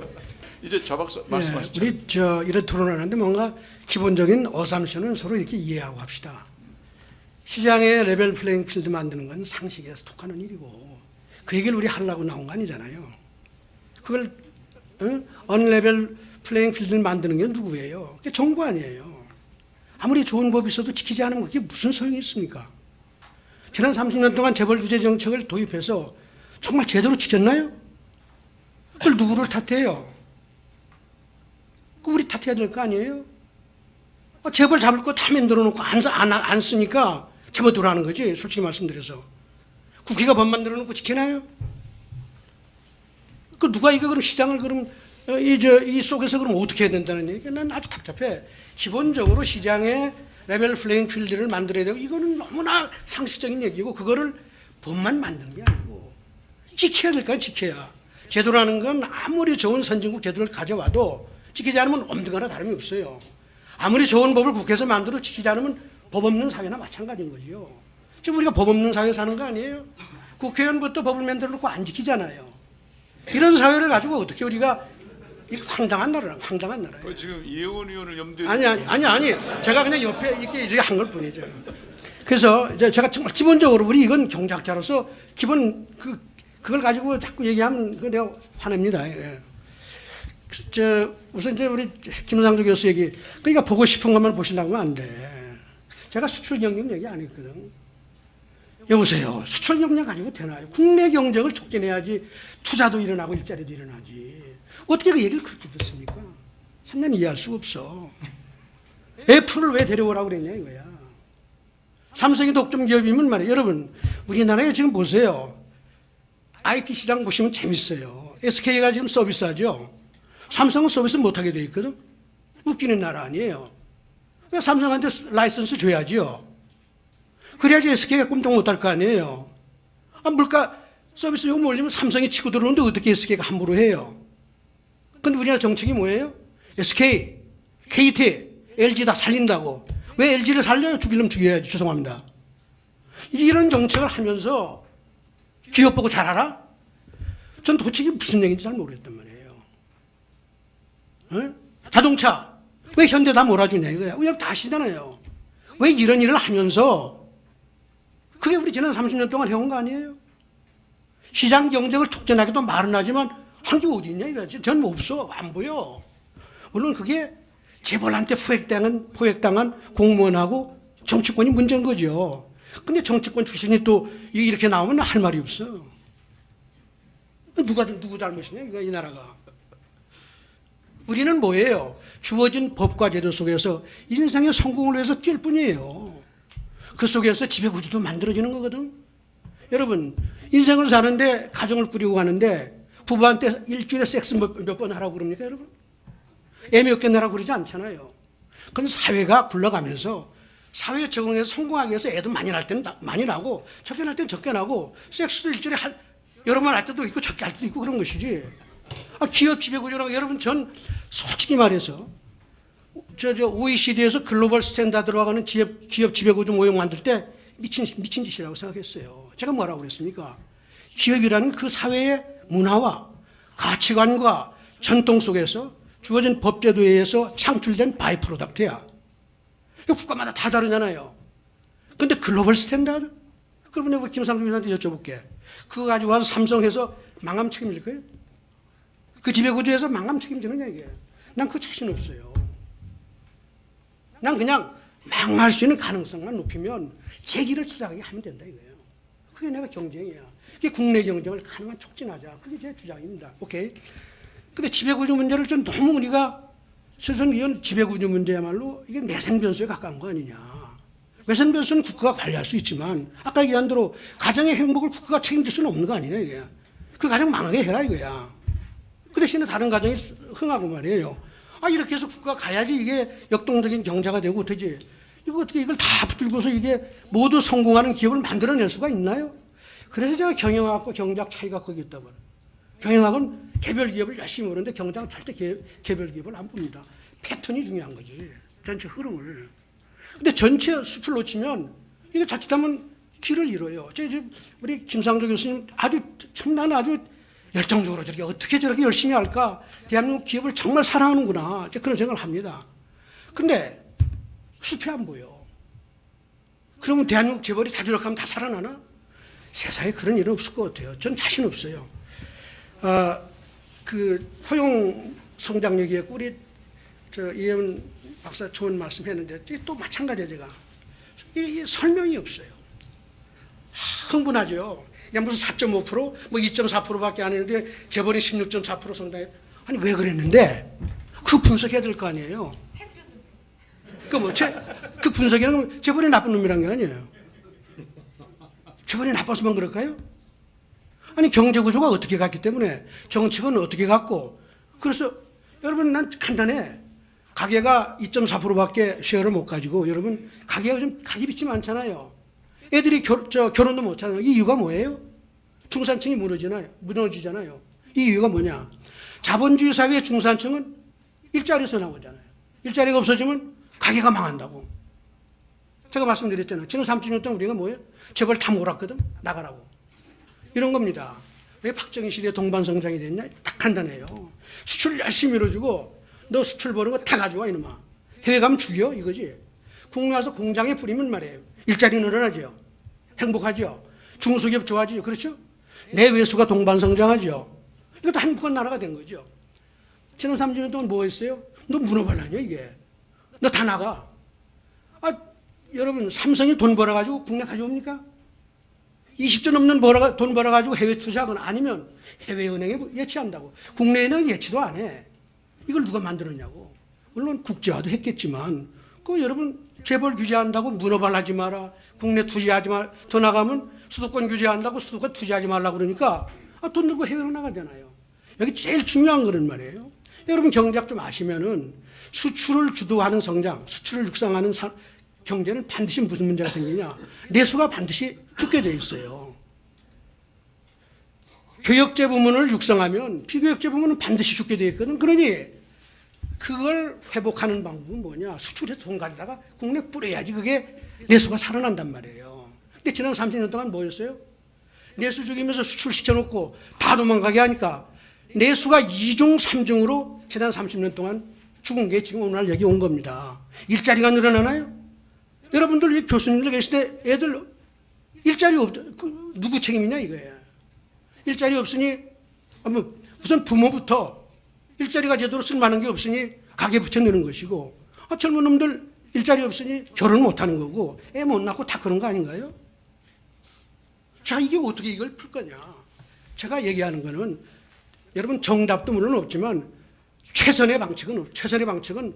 이제 조 박사 말씀하시죠. 우리 이런 토론하는데 뭔가 기본적인 어삼션은 서로 이렇게 이해하고 합시다. 시장의 레벨 플레잉 필드 만드는 건 상식에 속하는 일이고 그 얘기를 우리 하려고 나온 거 아니잖아요. 그걸 언레벨 플레잉 필드를 만드는 게 누구예요? 그게 정부 아니에요. 아무리 좋은 법이 있어도 지키지 않으면 그게 무슨 소용이 있습니까? 지난 30년 동안 재벌 규제 정책을 도입해서 정말 제대로 지켰나요? 그걸 누구를 탓해요? 우리 탓해야 될 거 아니에요? 재벌 잡을 거 다 만들어 놓고 안 쓰니까 제멋대로 거지, 솔직히 말씀드려서. 국회가 법 만들어 놓고 지키나요? 그 누가 이거 그럼 시장을 그럼 이 속에서 그럼 어떻게 해야 된다는 얘기? 난 아주 답답해. 기본적으로 시장에 레벨 플레잉 필드를 만들어야 되고 이거는 너무나 상식적인 얘기고 그거를 법만 만드는 게 아니고 지켜야 될까요? 지켜야. 제도라는 건 아무리 좋은 선진국 제도를 가져와도 지키지 않으면 엄두가나 다름이 없어요. 아무리 좋은 법을 국회에서 만들어 지키지 않으면 법 없는 사회나 마찬가지인 거죠. 지금 우리가 법 없는 사회에 사는 거 아니에요? 국회의원부터 법을 만들어 놓고 안 지키잖아요. 이런 사회를 가지고 어떻게 우리가 이거 황당한 나라야. 지금 이혜원 의원을 염두에 아니. 제가 그냥 옆에 이렇게 한 걸 뿐이죠. 그래서 제가 정말 기본적으로 우리 이건 경제학자로서 기본 그걸 가지고 자꾸 얘기하면 내가 화냅니다. 예. 우선 우리 김상조 교수 얘기, 그러니까 보고 싶은 것만 보시려고 하면 안 돼. 제가 수출 경쟁 얘기 안 했거든. 여보세요. 수출 경쟁 가지고 되나요? 국내 경쟁을 촉진해야지 투자도 일어나고 일자리도 일어나지. 어떻게 그 얘기를 그렇게 듣습니까? 난 이해할 수가 없어. 애플을 왜 데려오라고 그랬냐 이거야. 삼성이 독점 기업이면 말이에요. 여러분, 우리나라에 지금 보세요. IT 시장 보시면 재밌어요. SK가 지금 서비스하죠. 삼성은 서비스 못하게 돼 있거든. 웃기는 나라 아니에요. 왜 삼성한테 라이선스 줘야지요. 그래야지 SK가 꼼짝 못할 거 아니에요. 물가 서비스 요금 올리면 삼성이 치고 들어오는데 어떻게 SK가 함부로 해요. 근데 우리나라 정책이 뭐예요? SK, KT, LG 다 살린다고. 왜 LG를 살려요? 죽이려면 죽여야지. 죄송합니다. 이런 정책을 하면서 기업 보고 잘 알아? 전 도대체 이게 무슨 얘기인지 잘 모르겠단 말이에요. 어? 자동차 왜 현대 다 몰아주냐 이거야. 우리가 다 아시잖아요. 왜 이런 일을 하면서 그게 우리 지난 30년 동안 해온 거 아니에요? 시장 경쟁을 촉진하기도 말은 하지만 한 게 어디 있냐 이거지. 전 없어. 안 보여. 물론 그게 재벌한테 포획당한 공무원하고 정치권이 문제인 거죠. 근데 정치권 출신이 또 이렇게 나오면 할 말이 없어. 누구 잘못이냐 이거 이 나라가. 우리는 뭐예요? 주어진 법과 제도 속에서 인생의 성공을 위해서 뛸 뿐이에요. 그 속에서 지배구조도 만들어지는 거거든. 여러분 인생을 사는데 가정을 꾸리고 가는데 부부한테 일주일에 섹스 몇 번 하라고 그럽니까 여러분? 애 몇 개 내라고 그러지 않잖아요. 그건 사회가 굴러가면서 사회에 적응해서 성공하기 위해서 애도 많이 날 때는 많이 나고 적게 날 때는 적게 나고 섹스도 일주일에 여러 번 할 때도 있고 적게 할 때도 있고 그런 것이지. 기업 지배구조라고 여러분 전 솔직히 말해서 OECD에서 글로벌 스탠다드로 하는 기업 지배구조 모형 만들 때 미친 짓이라고 생각했어요. 제가 뭐라고 그랬습니까? 기업이라는 그 사회의 문화와 가치관과 전통 속에서 주어진 법제도에 의해서 창출된 바이 프로덕트야. 이거 국가마다 다 다르잖아요. 근데 글로벌 스탠다드? 그러면 내가 김상중 의원한테 여쭤볼게. 그거 가지고 와서 삼성에서 망함 책임질 거예요? 그 지배구조에서 망함 책임지느냐 이게. 난 그 자신 없어요. 난 그냥 망할 수 있는 가능성만 높이면 재기를 투자하게 하면 된다 이거예요. 그게 내가 경쟁이야. 그게 국내 경쟁을 가능한 촉진하자. 그게 제 주장입니다. 오케이. 근데 지배구조 문제를 좀 너무 우리가 저는 이런 지배구조 문제야말로 이게 내생변수에 가까운 거 아니냐. 외생변수는 국가가 관리할 수 있지만 아까 얘기한 대로 가정의 행복을 국가가 책임질 수는 없는 거 아니냐 이게. 그 가정 망하게 해라 이거야. 그 대신에 다른 가정이 흥하고 말이에요. 이렇게 해서 국가가 가야지 이게 역동적인 경제가 되고 되지. 이거 어떻게 이걸 다 붙들고서 이게 모두 성공하는 기업을 만들어낼 수가 있나요? 그래서 제가 경영학과 경제학 차이가 거기 있다고 말해요. 경영학은 개별 기업을 열심히 보는데 경제학은 절대 개별 기업을 안 봅니다. 패턴이 중요한 거지. 전체 흐름을. 근데 전체 숲을 놓치면 이게 자칫하면 길을 잃어요. 우리 김상조 교수님 나는 아주 열정적으로 어떻게 저렇게 열심히 할까? 대한민국 기업을 정말 사랑하는구나. 그런 생각을 합니다. 근데 숲이 안 보여. 그러면 대한민국 재벌이 다 저렇게 하면 다 살아나나? 세상에 그런 일은 없을 것 같아요. 전 자신 없어요. 그 포용 성장 얘기에 우리 이혜원 박사 좋은 말씀 했는데 또 마찬가지예요. 제가 이 설명이 없어요. 흥분하죠. 무슨 4.5% 뭐 2.4%밖에 안 했는데 재벌이 16.4% 성장해. 아니 왜 그랬는데 그 분석해야 될 거 아니에요. 그 분석이라는 건 재벌이 나쁜 놈이란 게 아니에요. 재벌이 나빠서만 그럴까요? 아니 경제구조가 어떻게 갔기 때문에 정책은 어떻게 갔고 그래서 여러분 난 간단해. 가계가 2.4%밖에 쉐어를 못 가지고 여러분 가계가 좀 가계빚이 많잖아요. 애들이 결혼도 못 하잖아요. 이 이유가 뭐예요? 중산층이 무너지잖아요. 이 이유가 뭐냐? 자본주의 사회의 중산층은 일자리에서 나오잖아요. 일자리가 없어지면 가게가 망한다고. 제가 말씀드렸잖아요. 지난 30년 동안 우리가 뭐예요? 재벌 다 몰았거든. 나가라고. 이런 겁니다. 왜 박정희 시대에 동반성장이 됐냐? 딱 간단해요. 수출 열심히 밀어주고 너 수출 버는 거 다 가져와 이놈아. 해외 가면 죽여 이거지. 국내 와서 공장에 뿌리면 말이에요. 일자리 늘어나죠. 행복하죠. 중소기업 좋아지죠. 그렇죠? 내외수가 동반성장하죠. 이것도 행복한 나라가 된 거죠. 지난 30년 동안 뭐 했어요? 너 문어발라냐 이게. 너 다 나가. 여러분 삼성이 돈 벌어가지고 국내 가져옵니까? 20조 넘는 돈 벌어가지고 해외 투자하거나 아니면 해외은행에 예치한다고. 국내에는 예치도 안 해. 이걸 누가 만들었냐고. 물론 국제화도 했겠지만 여러분 재벌 규제한다고 문어발하지 마라. 국내 투자하지 마라. 더 나가면 수도권 규제한다고 수도권 투자하지 말라고 그러니까 돈 들고 해외로 나가잖아요. 여기 제일 중요한 거는 말이에요. 여러분 경제학 좀 아시면은 수출을 주도하는 성장, 수출을 육성하는 경제는 반드시 무슨 문제가 생기냐. 내수가 반드시 죽게 돼 있어요. 교역제 부문을 육성하면 비교역제 부문은 반드시 죽게 돼 있거든. 그러니 그걸 회복하는 방법은 뭐냐. 수출에 돈 가져다가 국내 뿌려야지 그게 내수가 살아난단 말이에요. 근데 지난 30년 동안 뭐였어요? 내수 죽이면서 수출 시켜놓고 다 도망가게 하니까 내수가 2중 3중으로 지난 30년 동안 죽은 게 지금 오늘 여기 온 겁니다. 일자리가 늘어나나요? 여러분들 교수님들 계실 때 애들 일자리 누구 책임이냐 이거예요. 일자리 없으니 우선 부모부터 일자리가 제대로 쓸만한 게 없으니 가계 부채 내는 것이고 젊은 놈들 일자리 없으니 결혼 못하는 거고 애 못 낳고 다 그런 거 아닌가요? 자 이게 어떻게 이걸 풀 거냐. 제가 얘기하는 거는 여러분 정답도 물론 없지만 최선의 방책은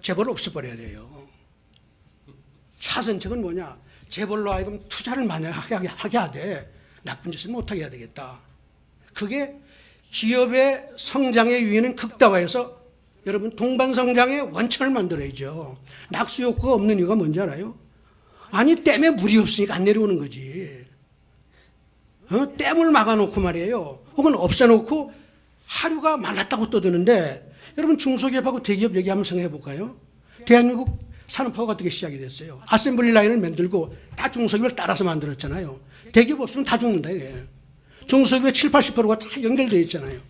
재벌을 없애버려야 돼요. 차선책은 뭐냐. 재벌로 하여금 투자를 많이 하게 하되 나쁜 짓을 못하게 해야 되겠다. 그게 기업의 성장의 유인은 극다화해서 여러분 동반성장의 원천을 만들어야죠. 낙수효과가 없는 이유가 뭔지 알아요? 아니 댐에 물이 없으니까 안 내려오는 거지. 댐을 막아놓고 말이에요. 혹은 없애놓고 하류가 말랐다고 떠드는데 여러분 중소기업하고 대기업 얘기 한번 생각해 볼까요? 대한민국 산업화가 어떻게 시작이 됐어요? 아셈블리 라인을 만들고 다 중소기업을 따라서 만들었잖아요. 대기업 없으면 다 죽는다 이게. 중소기업의 7, 80%가 다 연결되어 있잖아요.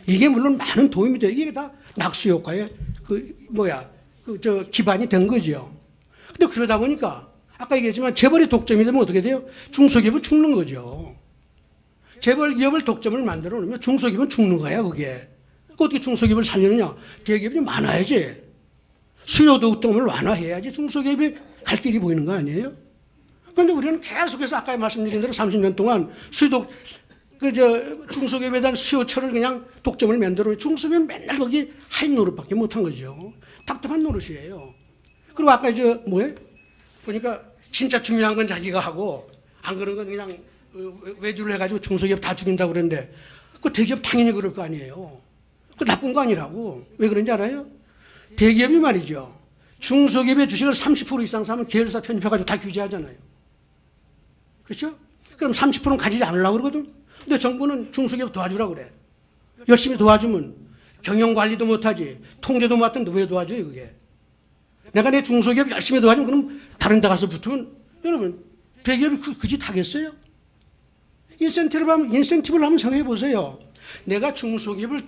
이게 물론 많은 도움이 돼요. 이게 다 낙수 효과의 기반이 된 거죠. 근데 그러다 보니까 아까 얘기했지만 재벌이 독점이 되면 어떻게 돼요? 중소기업은 죽는 거죠. 재벌 기업을 독점을 만들어 놓으면 중소기업은 죽는 거야, 그게. 어떻게 중소기업을 살리느냐? 대기업이 많아야지. 수요 독점을 완화해야지 중소기업이 갈 길이 보이는 거 아니에요? 그런데 우리는 계속해서 아까 말씀드린 대로 30년 동안 중소기업에 대한 수요처를 그냥 독점을 만들어 중소기업은 맨날 거기 하인 노릇밖에 못한 거죠. 답답한 노릇이에요. 그리고 아까 보니까 진짜 중요한 건 자기가 하고 안 그런 건 그냥 외주를 해가지고 중소기업 다 죽인다고 그러는데 그 대기업 당연히 그럴 거 아니에요. 그 나쁜 거 아니라고. 왜 그런지 알아요? 대기업이 말이죠. 중소기업의 주식을 30% 이상 사면 계열사 편입해가지고 다 규제하잖아요. 그렇죠? 그럼 30%는 가지지 않으려고 그러거든. 근데 정부는 중소기업 도와주라고 그래. 열심히 도와주면 경영관리도 못하지. 통제도 못하는데 왜 도와줘요 그게. 내가 내 중소기업 열심히 도와주면 그럼 다른 데 가서 붙으면 여러분 대기업이 그 짓 하겠어요? 인센티브를 한번 생각해 보세요. 내가 중소기업을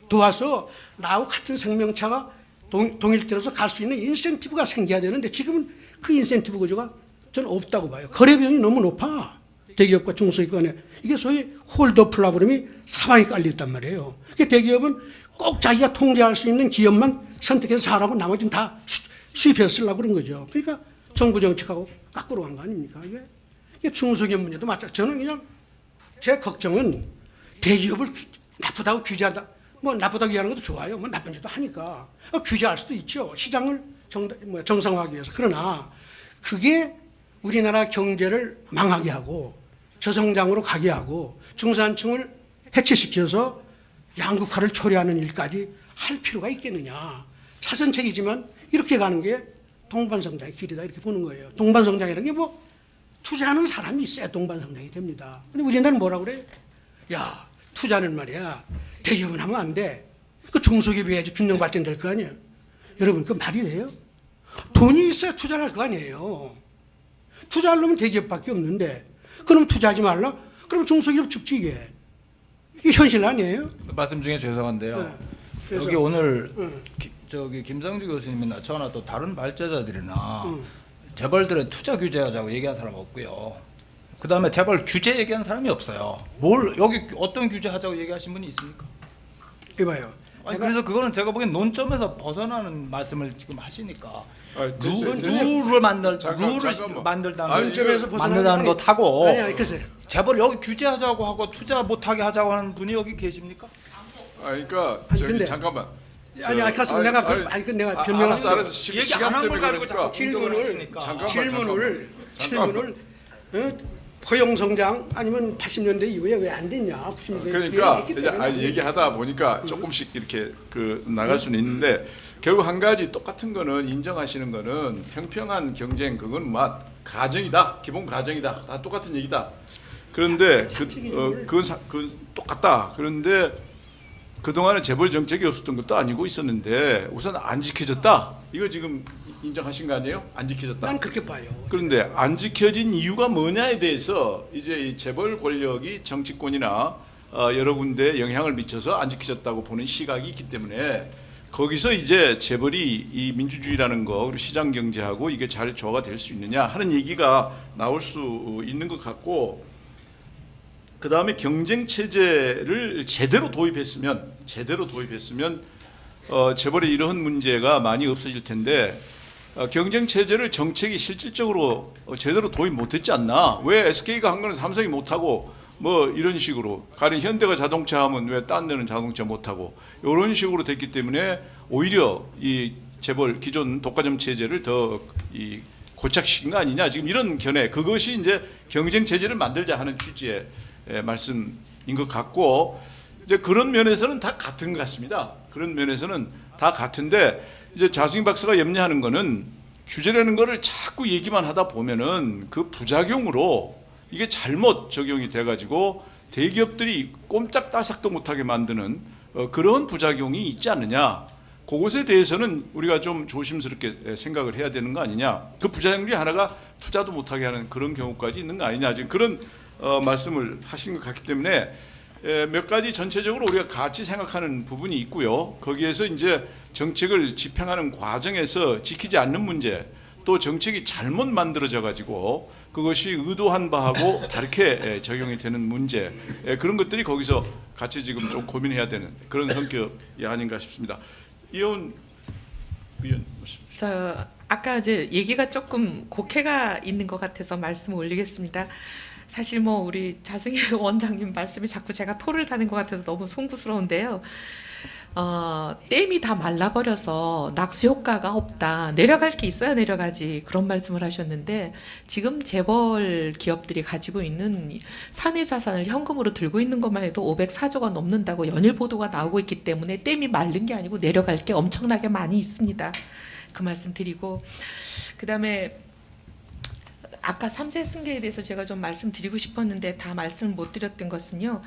도와서 나하고 같은 생명차가 동일되어서 갈 수 있는 인센티브가 생겨야 되는데 지금은 그 인센티브 구조가 저는 없다고 봐요. 거래 비용이 너무 높아. 대기업과 중소기업 간에. 이게 소위 홀더 플라브럼이 사방에 깔려있단 말이에요. 그러니까 대기업은 꼭 자기가 통제할 수 있는 기업만 선택해서 잘하고 나머지는 다 수입해서 쓰려고 그런 거죠. 그러니까 정부 정책하고 거꾸로 간 거 아닙니까? 이게 중소기업 문제도 마찬가지. 저는 그냥 제 걱정은 대기업을 나쁘다고 규제한다. 나쁘다고 얘기하는 것도 좋아요. 나쁜 짓도 하니까. 규제할 수도 있죠. 시장을 정상화하기 위해서. 그러나 그게 우리나라 경제를 망하게 하고 저성장으로 가게 하고 중산층을 해체시켜서 양극화를 초래하는 일까지 할 필요가 있겠느냐. 차선책이지만 이렇게 가는 게 동반성장의 길이다 이렇게 보는 거예요. 동반성장이라는 게 투자하는 사람이 있어야 동반성장이 됩니다. 근데 우리나라는 뭐라고 그래? 야, 투자는 말이야. 대기업은 하면 안 돼. 그 중소기업이 해야지 균형 발전될 거 아니에요. 여러분, 그 말이 돼요? 돈이 있어야 투자를 할 거 아니에요. 투자하려면 대기업밖에 없는데 그럼 투자하지 말라? 그럼 중소기업 죽지 이게. 이게 현실 아니에요? 말씀 중에 죄송한데요. 네. 여기 오늘 김성주 교수님이나 저나 또 다른 발제자들이나 재벌들의 투자 규제하자고 얘기한 사람 없고요. 그 다음에 재벌 규제 얘기한 사람이 없어요. 여기 어떤 규제하자고 얘기하신 분이 있습니까? 이봐요. 아니 그래서 그거는 제가 보기엔 논점에서 벗어나는 말씀을 지금 하시니까 룰을 만들다는 거 타고 아니 글쎄. 재벌 여기 규제하자고 하고 투자 못하게 하자고 하는 분이 여기 계십니까? 그러니까 근데, 잠깐만. 가서 내가 변명을 알았어. 얘기 안 한 걸 가지고 자꾸 질문을 포용 성장 아니면 80년대 이후에 왜 안 됐냐? 90년대 그러니까 이제 얘기하다 보니까 조금씩 이렇게 나갈 수는 있는데 결국 한 가지 똑같은 거는 인정하시는 거는 평평한 경쟁 그건 가정이다. 기본 가정이다. 다 똑같은 얘기다. 그런데 그건 똑같다. 그런데 그동안에 재벌 정책이 없었던 것도 아니고 있었는데 우선 안 지켜졌다. 이거 지금 인정하신 거 아니에요? 안 지켜졌다. 난 그렇게 봐요. 그런데 안 지켜진 이유가 뭐냐에 대해서 이제 이 재벌 권력이 정치권이나 여러 군데 영향을 미쳐서 안 지켜졌다고 보는 시각이 있기 때문에 거기서 이제 재벌이 이 민주주의라는 거 그리고 시장 경제하고 이게 잘 조화가 될 수 있느냐 하는 얘기가 나올 수 있는 것 같고 그 다음에 경쟁 체제를 제대로 도입했으면 재벌의 이러한 문제가 많이 없어질 텐데 경쟁 체제를 정책이 실질적으로 제대로 도입 못했지 않나? 왜 SK가 한 거는 삼성이 못하고 이런 식으로 가령 현대가 자동차 하면 왜 딴 데는 자동차 못하고 이런 식으로 됐기 때문에 오히려 이 재벌 기존 독과점 체제를 더 고착시킨 거 아니냐 지금 이런 견해 그것이 이제 경쟁 체제를 만들자 하는 취지의 말씀인 것 같고 이제 그런 면에서는 다 같은 것 같습니다. 그런 면에서는 다 같은데 이제 자승희 박사가 염려하는 거는 규제라는 거를 자꾸 얘기만 하다 보면은 그 부작용으로 이게 잘못 적용이 돼가지고 대기업들이 꼼짝달싹도 못하게 만드는 그런 부작용이 있지 않느냐. 그것에 대해서는 우리가 좀 조심스럽게 생각을 해야 되는 거 아니냐. 그 부작용 중에 하나가 투자도 못하게 하는 그런 경우까지 있는 거 아니냐. 지금 그런 말씀을 하신 것 같기 때문에 몇 가지 전체적으로 우리가 같이 생각하는 부분이 있고요. 거기에서 이제 정책을 집행하는 과정에서 지키지 않는 문제, 또 정책이 잘못 만들어져 가지고 그것이 의도한 바하고 다르게 적용이 되는 문제, 그런 것들이 거기서 같이 지금 좀 고민해야 되는 그런 성격이 아닌가 싶습니다. 이혼 위원, 저 아까 이제 얘기가 조금 곡해가 있는 것 같아서 말씀을 올리겠습니다. 사실 뭐 우리 자승희 원장님 말씀이 자꾸 제가 토를 다는 것 같아서 너무 송구스러운데요. 댐이 다 말라버려서 낙수 효과가 없다. 내려갈 게 있어야 내려가지. 그런 말씀을 하셨는데 지금 재벌 기업들이 가지고 있는 사내 자산을 현금으로 들고 있는 것만 해도 504조가 넘는다고 연일 보도가 나오고 있기 때문에 댐이 마른 게 아니고 내려갈 게 엄청나게 많이 있습니다. 그 말씀 드리고 그다음에 아까 3세 승계에 대해서 제가 좀 말씀드리고 싶었는데 다 말씀 못 드렸던 것은요.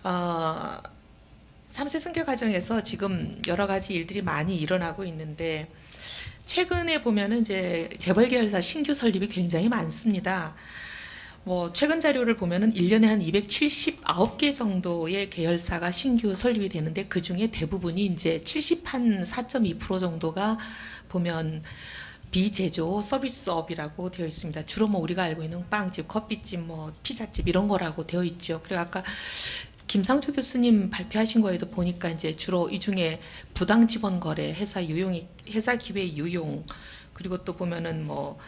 3세 승계 과정에서 지금 여러 가지 일들이 많이 일어나고 있는데 최근에 보면은 이제 재벌 계열사 신규 설립이 굉장히 많습니다. 뭐 최근 자료를 보면은 1년에 한 279개 정도의 계열사가 신규 설립이 되는데 그 중에 대부분이 이제 74.2% 정도가 보면 비제조 서비스업이라고 되어 있습니다. 주로 뭐 우리가 알고 있는 빵집, 커피집, 뭐 피자집 이런 거라고 되어 있죠. 그리고 아까 김상조 교수님 발표하신 거에도 보니까 이제 주로 이 중에 부당 지원 거래, 회사 유용이, 회사 기회 유용, 그리고 또 보면은 뭐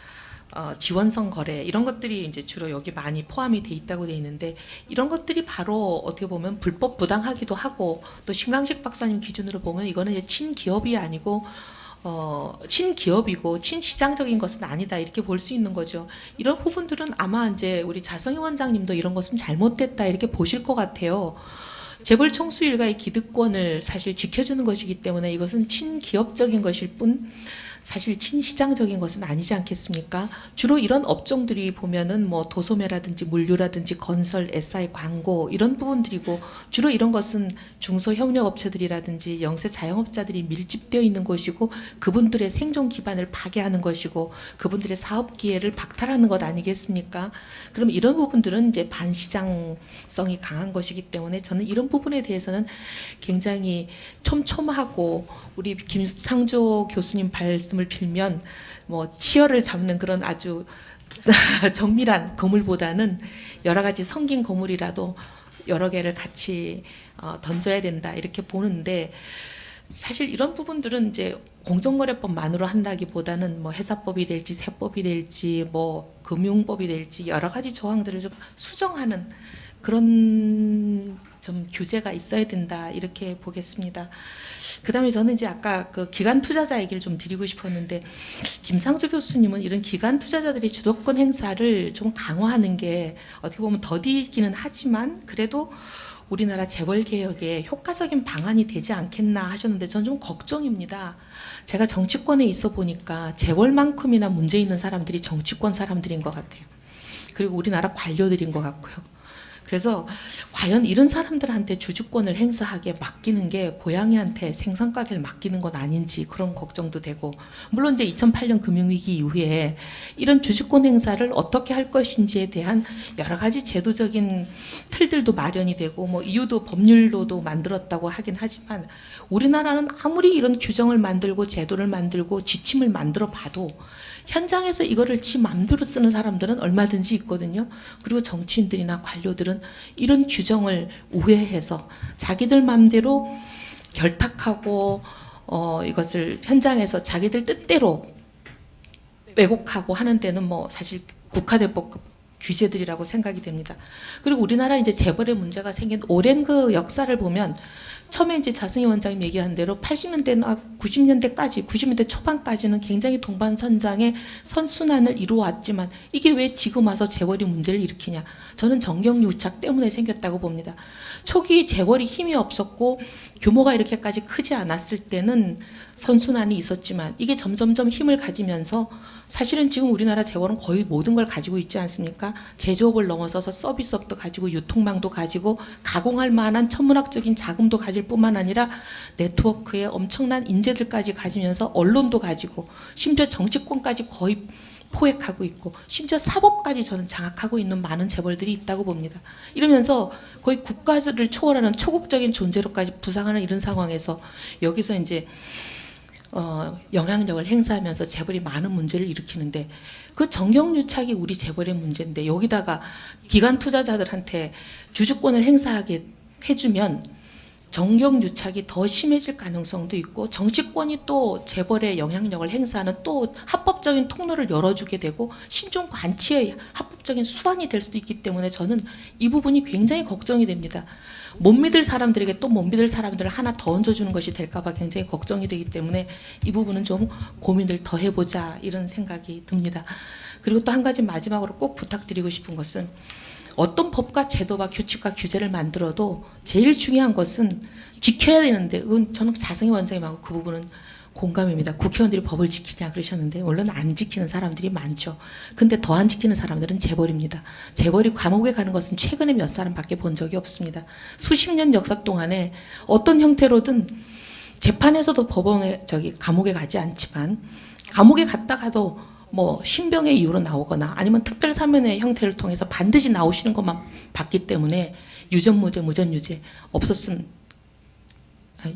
지원성 거래 이런 것들이 이제 주로 여기 많이 포함이 돼 있다고 돼 있는데 이런 것들이 바로 어떻게 보면 불법 부당하기도 하고 또 신강식 박사님 기준으로 보면 이거는 이제 친기업이 아니고 친기업이고 친시장적인 것은 아니다 이렇게 볼 수 있는 거죠. 이런 부분들은 아마 이제 우리 자성희 원장님도 이런 것은 잘못됐다 이렇게 보실 것 같아요. 재벌 총수 일가의 기득권을 사실 지켜주는 것이기 때문에 이것은 친기업적인 것일 뿐 사실 친시장적인 것은 아니지 않겠습니까? 주로 이런 업종들이 보면은 뭐 도소매라든지 물류라든지 건설, SI, 광고 이런 부분들이고 주로 이런 것은 중소협력업체들이라든지 영세 자영업자들이 밀집되어 있는 것이고 그분들의 생존 기반을 파괴하는 것이고 그분들의 사업 기회를 박탈하는 것 아니겠습니까? 그럼 이런 부분들은 이제 반시장성이 강한 것이기 때문에 저는 이런 부분에 대해서는 굉장히 촘촘하고 우리 김상조 교수님 말씀을 빌면 뭐 치열을 잡는 그런 아주 정밀한 거물보다는 여러 가지 성긴 거물이라도 여러 개를 같이 던져야 된다 이렇게 보는데 사실 이런 부분들은 이제 공정거래법만으로 한다기보다는 뭐 회사법이 될지 세법이 될지 뭐 금융법이 될지 여러 가지 조항들을 좀 수정하는 그런 좀 규제가 있어야 된다 이렇게 보겠습니다. 그다음에 저는 이제 아까 그 기관 투자자 얘기를 좀 드리고 싶었는데 김상조 교수님은 이런 기관 투자자들이 주도권 행사를 좀 강화하는 게 어떻게 보면 더디기는 하지만 그래도 우리나라 재벌 개혁에 효과적인 방안이 되지 않겠나 하셨는데 저는 좀 걱정입니다. 제가 정치권에 있어 보니까 재벌만큼이나 문제 있는 사람들이 정치권 사람들인 것 같아요. 그리고 우리나라 관료들인 것 같고요. 그래서 과연 이런 사람들한테 주주권을 행사하게 맡기는 게 고양이한테 생선가게를 맡기는 건 아닌지 그런 걱정도 되고 물론 이제 2008년 금융위기 이후에 이런 주주권 행사를 어떻게 할 것인지에 대한 여러 가지 제도적인 틀들도 마련이 되고 뭐 이유도 법률로도 만들었다고 하긴 하지만 우리나라는 아무리 이런 규정을 만들고 제도를 만들고 지침을 만들어 봐도 현장에서 이거를 지 맘대로 쓰는 사람들은 얼마든지 있거든요. 그리고 정치인들이나 관료들은 이런 규정을 우회해서 자기들 맘대로 결탁하고 이것을 현장에서 자기들 뜻대로 왜곡하고 하는 데는 뭐 사실 국가대법급 규제들이라고 생각이 됩니다. 그리고 우리나라 이제 재벌의 문제가 생긴 오랜 그 역사를 보면 처음에 이제 자승희 원장님 얘기한 대로 80년대나 90년대까지 90년대 초반까지는 굉장히 동반선장의 선순환을 이루어왔지만 이게 왜 지금 와서 재벌이 문제를 일으키냐? 저는 정경유착 때문에 생겼다고 봅니다. 초기 재벌이 힘이 없었고 규모가 이렇게까지 크지 않았을 때는 선순환이 있었지만 이게 점점점 힘을 가지면서 사실은 지금 우리나라 재벌은 거의 모든 걸 가지고 있지 않습니까? 제조업을 넘어서서 서비스업도 가지고 유통망도 가지고 가공할 만한 천문학적인 자금도 가질 뿐만 아니라 네트워크에 엄청난 인재들까지 가지면서 언론도 가지고 심지어 정치권까지 거의 포획하고 있고 심지어 사법까지 저는 장악하고 있는 많은 재벌들이 있다고 봅니다. 이러면서 거의 국가를 초월하는 초국적인 존재로까지 부상하는 이런 상황에서 여기서 이제 영향력을 행사하면서 재벌이 많은 문제를 일으키는데 그 정경유착이 우리 재벌의 문제인데 여기다가 기관 투자자들한테 주주권을 행사하게 해주면 정경유착이 더 심해질 가능성도 있고 정치권이 또 재벌의 영향력을 행사하는 또 합법적인 통로를 열어주게 되고 신종 관치의 합법적인 수단이 될 수도 있기 때문에 저는 이 부분이 굉장히 걱정이 됩니다. 못 믿을 사람들에게 또 못 믿을 사람들을 하나 더 얹어주는 것이 될까봐 굉장히 걱정이 되기 때문에 이 부분은 좀 고민을 더 해보자 이런 생각이 듭니다. 그리고 또 한 가지 마지막으로 꼭 부탁드리고 싶은 것은 어떤 법과 제도와 규칙과 규제를 만들어도 제일 중요한 것은 지켜야 되는데 그건 저는 자승희 원장님하고 그 부분은 공감입니다. 국회의원들이 법을 지키냐 그러셨는데 물론 안 지키는 사람들이 많죠. 근데 더 안 지키는 사람들은 재벌입니다. 재벌이 감옥에 가는 것은 최근에 몇 사람밖에 본 적이 없습니다. 수십 년 역사 동안에 어떤 형태로든 재판에서도 법원에 감옥에 가지 않지만 감옥에 갔다가도 뭐 신병의 이유로 나오거나 아니면 특별 사면의 형태를 통해서 반드시 나오시는 것만 봤기 때문에 유전무죄, 무전유죄 없었으면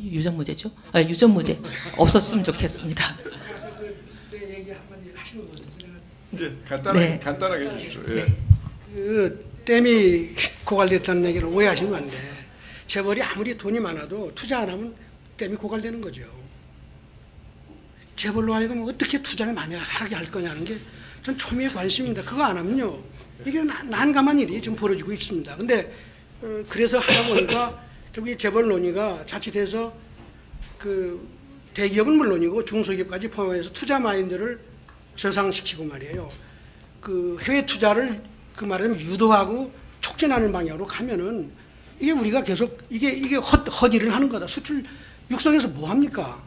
유전무죄죠? 유전무죄 없었으면 좋겠습니다. 예, 간단하게 해주십시오. 예. 그 댐이 고갈됐다는 얘기를 오해하시면 안 돼. 재벌이 아무리 돈이 많아도 투자 안 하면 댐이 고갈되는 거죠. 재벌로 하여금 어떻게 투자를 많이 하게 할 거냐는 게 전 초미의 관심입니다. 그거 안 하면요. 이게 난감한 일이 지금 벌어지고 있습니다. 근데 그래서 하다 보니까 저기 재벌 논의가 자칫해서 그 대기업은 물론이고 중소기업까지 포함해서 투자 마인드를 저상시키고 말이에요. 그 해외 투자를 그 말하자면 유도하고 촉진하는 방향으로 가면은 이게 우리가 계속 이게 헛일을 하는 거다. 수출 육성에서 뭐 합니까?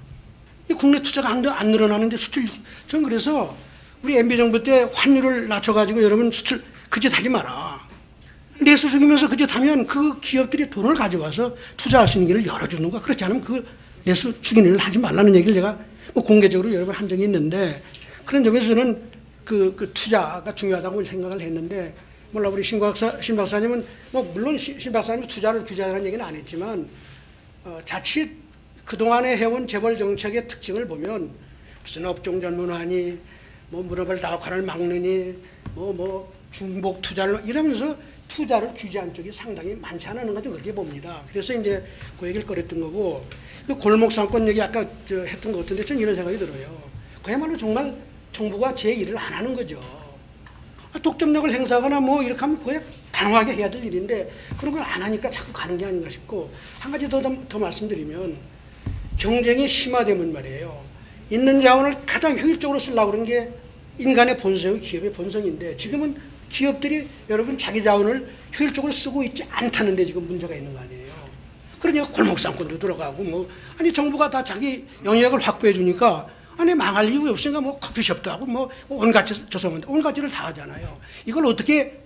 이 국내 투자가 안 늘어나는데 수출 전 그래서 우리 MB 정부 때 환율을 낮춰가지고 여러분 수출 그 짓 하지 마라. 내수 죽이면서 그 짓 하면 그 기업들이 돈을 가져와서 투자할 수 있는 길을 열어주는 거야. 그렇지 않으면 그 내수 죽이는 일을 하지 말라는 얘기를 제가 뭐 공개적으로 여러 번 한 적이 있는데 그런 점에서 저는 그 투자가 중요하다고 생각을 했는데 몰라 우리 신 박사님은 뭐 물론 신 박사님은 투자를 규제하라는 얘기는 안 했지만 자칫 그동안에 해온 재벌 정책의 특징을 보면 무슨 업종 전문화니 뭐 문어발 다각화를 막느니 뭐 중복 투자를 이러면서 투자를 규제한 쪽이 상당히 많지 않은 것 그렇게 봅니다. 그래서 이제 그 얘기를 꺼냈던 거고 그 골목 상권 얘기 아까 했던 것 같은데 저는 이런 생각이 들어요. 그야말로 정말 정부가 제 일을 안 하는 거죠. 독점력을 행사하거나 뭐 이렇게 하면 그게 단호하게 해야 될 일인데 그런 걸 안 하니까 자꾸 가는 게 아닌가 싶고 한 가지 더 말씀드리면 경쟁이 심화되면 말이에요. 있는 자원을 가장 효율적으로 쓰려고 그런 게 인간의 본성이 기업의 본성인데 지금은 기업들이 여러분 자기 자원을 효율적으로 쓰고 있지 않다는 데 지금 문제가 있는 거 아니에요. 그러니까 골목상권도 들어가고 뭐 아니 정부가 다 자기 영역을 확보해 주니까 아니 망할 이유 없으니까 뭐 커피숍도 하고 뭐 온갖 조성원도 온갖 일을 다 하잖아요. 이걸 어떻게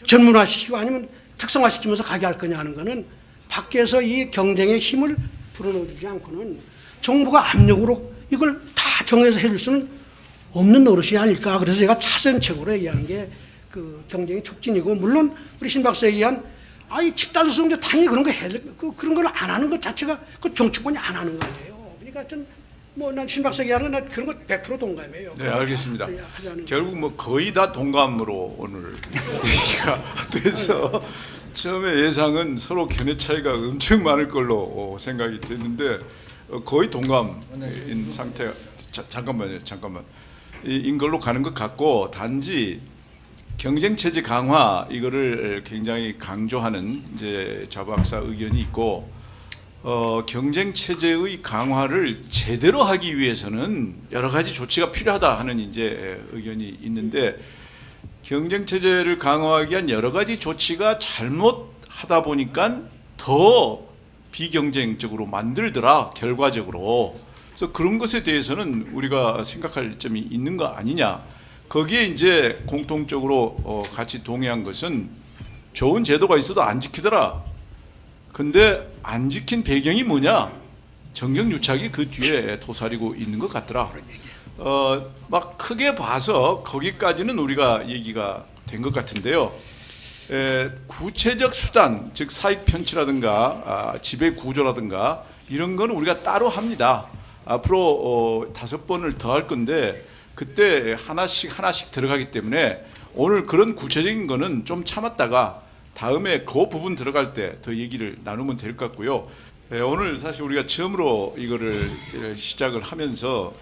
전문화시키고 아니면 특성화시키면서 가게 할 거냐 하는 거는 밖에서 이 경쟁의 힘을 불어넣어주지 않고는 정부가 압력으로 이걸 다 정해서 해줄 수는 없는 노릇이 아닐까. 그래서 제가 차선책으로 얘기하는 게 그 경쟁의 촉진이고 물론 우리 신 박사 얘기한 이 집단소송제 당연히 그런 거 해야 돼. 그런 걸 안 하는 것 자체가 그 정치권이 안 하는 거 아니에요. 그러니까 전 난 신 박사 얘기하는 난 그런 거 100% 동감이에요. 네, 알겠습니다. 결국 뭐 거의 다 동감으로 오늘 얘기가 돼서 처음에 예상은 서로 견해 차이가 엄청 많을 걸로 생각이 됐는데 거의 동감인 상태. 잠깐만 인 걸로 가는 것 같고 단지 경쟁 체제 강화 이거를 굉장히 강조하는 이제 좌박사 의견이 있고, 경쟁 체제의 강화를 제대로 하기 위해서는 여러 가지 조치가 필요하다 하는 이제 의견이 있는데, 경쟁 체제를 강화하기 위한 여러 가지 조치가 잘못하다 보니까 더 비경쟁적으로 만들더라, 결과적으로. 그래서 그런 것에 대해서는 우리가 생각할 점이 있는 거 아니냐. 거기에 이제 공통적으로 같이 동의한 것은 좋은 제도가 있어도 안 지키더라. 근데 안 지킨 배경이 뭐냐? 정경유착이 그 뒤에 도사리고 있는 것 같더라. 막 크게 봐서 거기까지는 우리가 얘기가 된 것 같은데요. 구체적 수단, 즉 사익 편취라든가 지배 구조라든가 이런 거는 우리가 따로 합니다. 앞으로 5번을 더 할 건데 그때 하나씩 들어가기 때문에 오늘 그런 구체적인 거는 좀 참았다가 다음에 그 부분 들어갈 때 더 얘기를 나누면 될 것 같고요. 오늘 사실 우리가 처음으로 이거를 시작을 하면서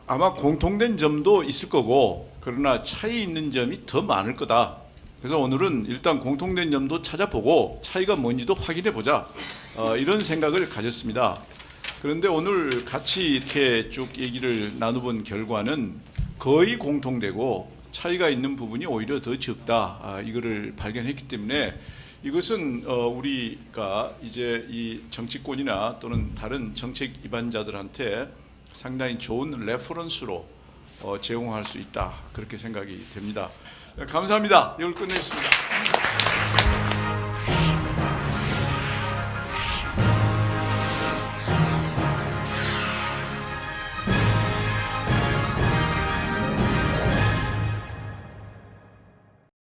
아마 공통된 점도 있을 거고, 그러나 차이 있는 점이 더 많을 거다. 그래서 오늘은 일단 공통된 점도 찾아보고 차이가 뭔지도 확인해 보자, 이런 생각을 가졌습니다. 그런데 오늘 같이 이렇게 쭉 얘기를 나눠본 결과는 거의 공통되고 차이가 있는 부분이 오히려 더 적다, 이거를 발견했기 때문에 이것은 우리가 이제 이 정치권이나 또는 다른 정책 입안자들한테 상당히 좋은 레퍼런스로 제공할 수 있다, 그렇게 생각이 됩니다. 감사합니다. 이걸 끝내겠습니다.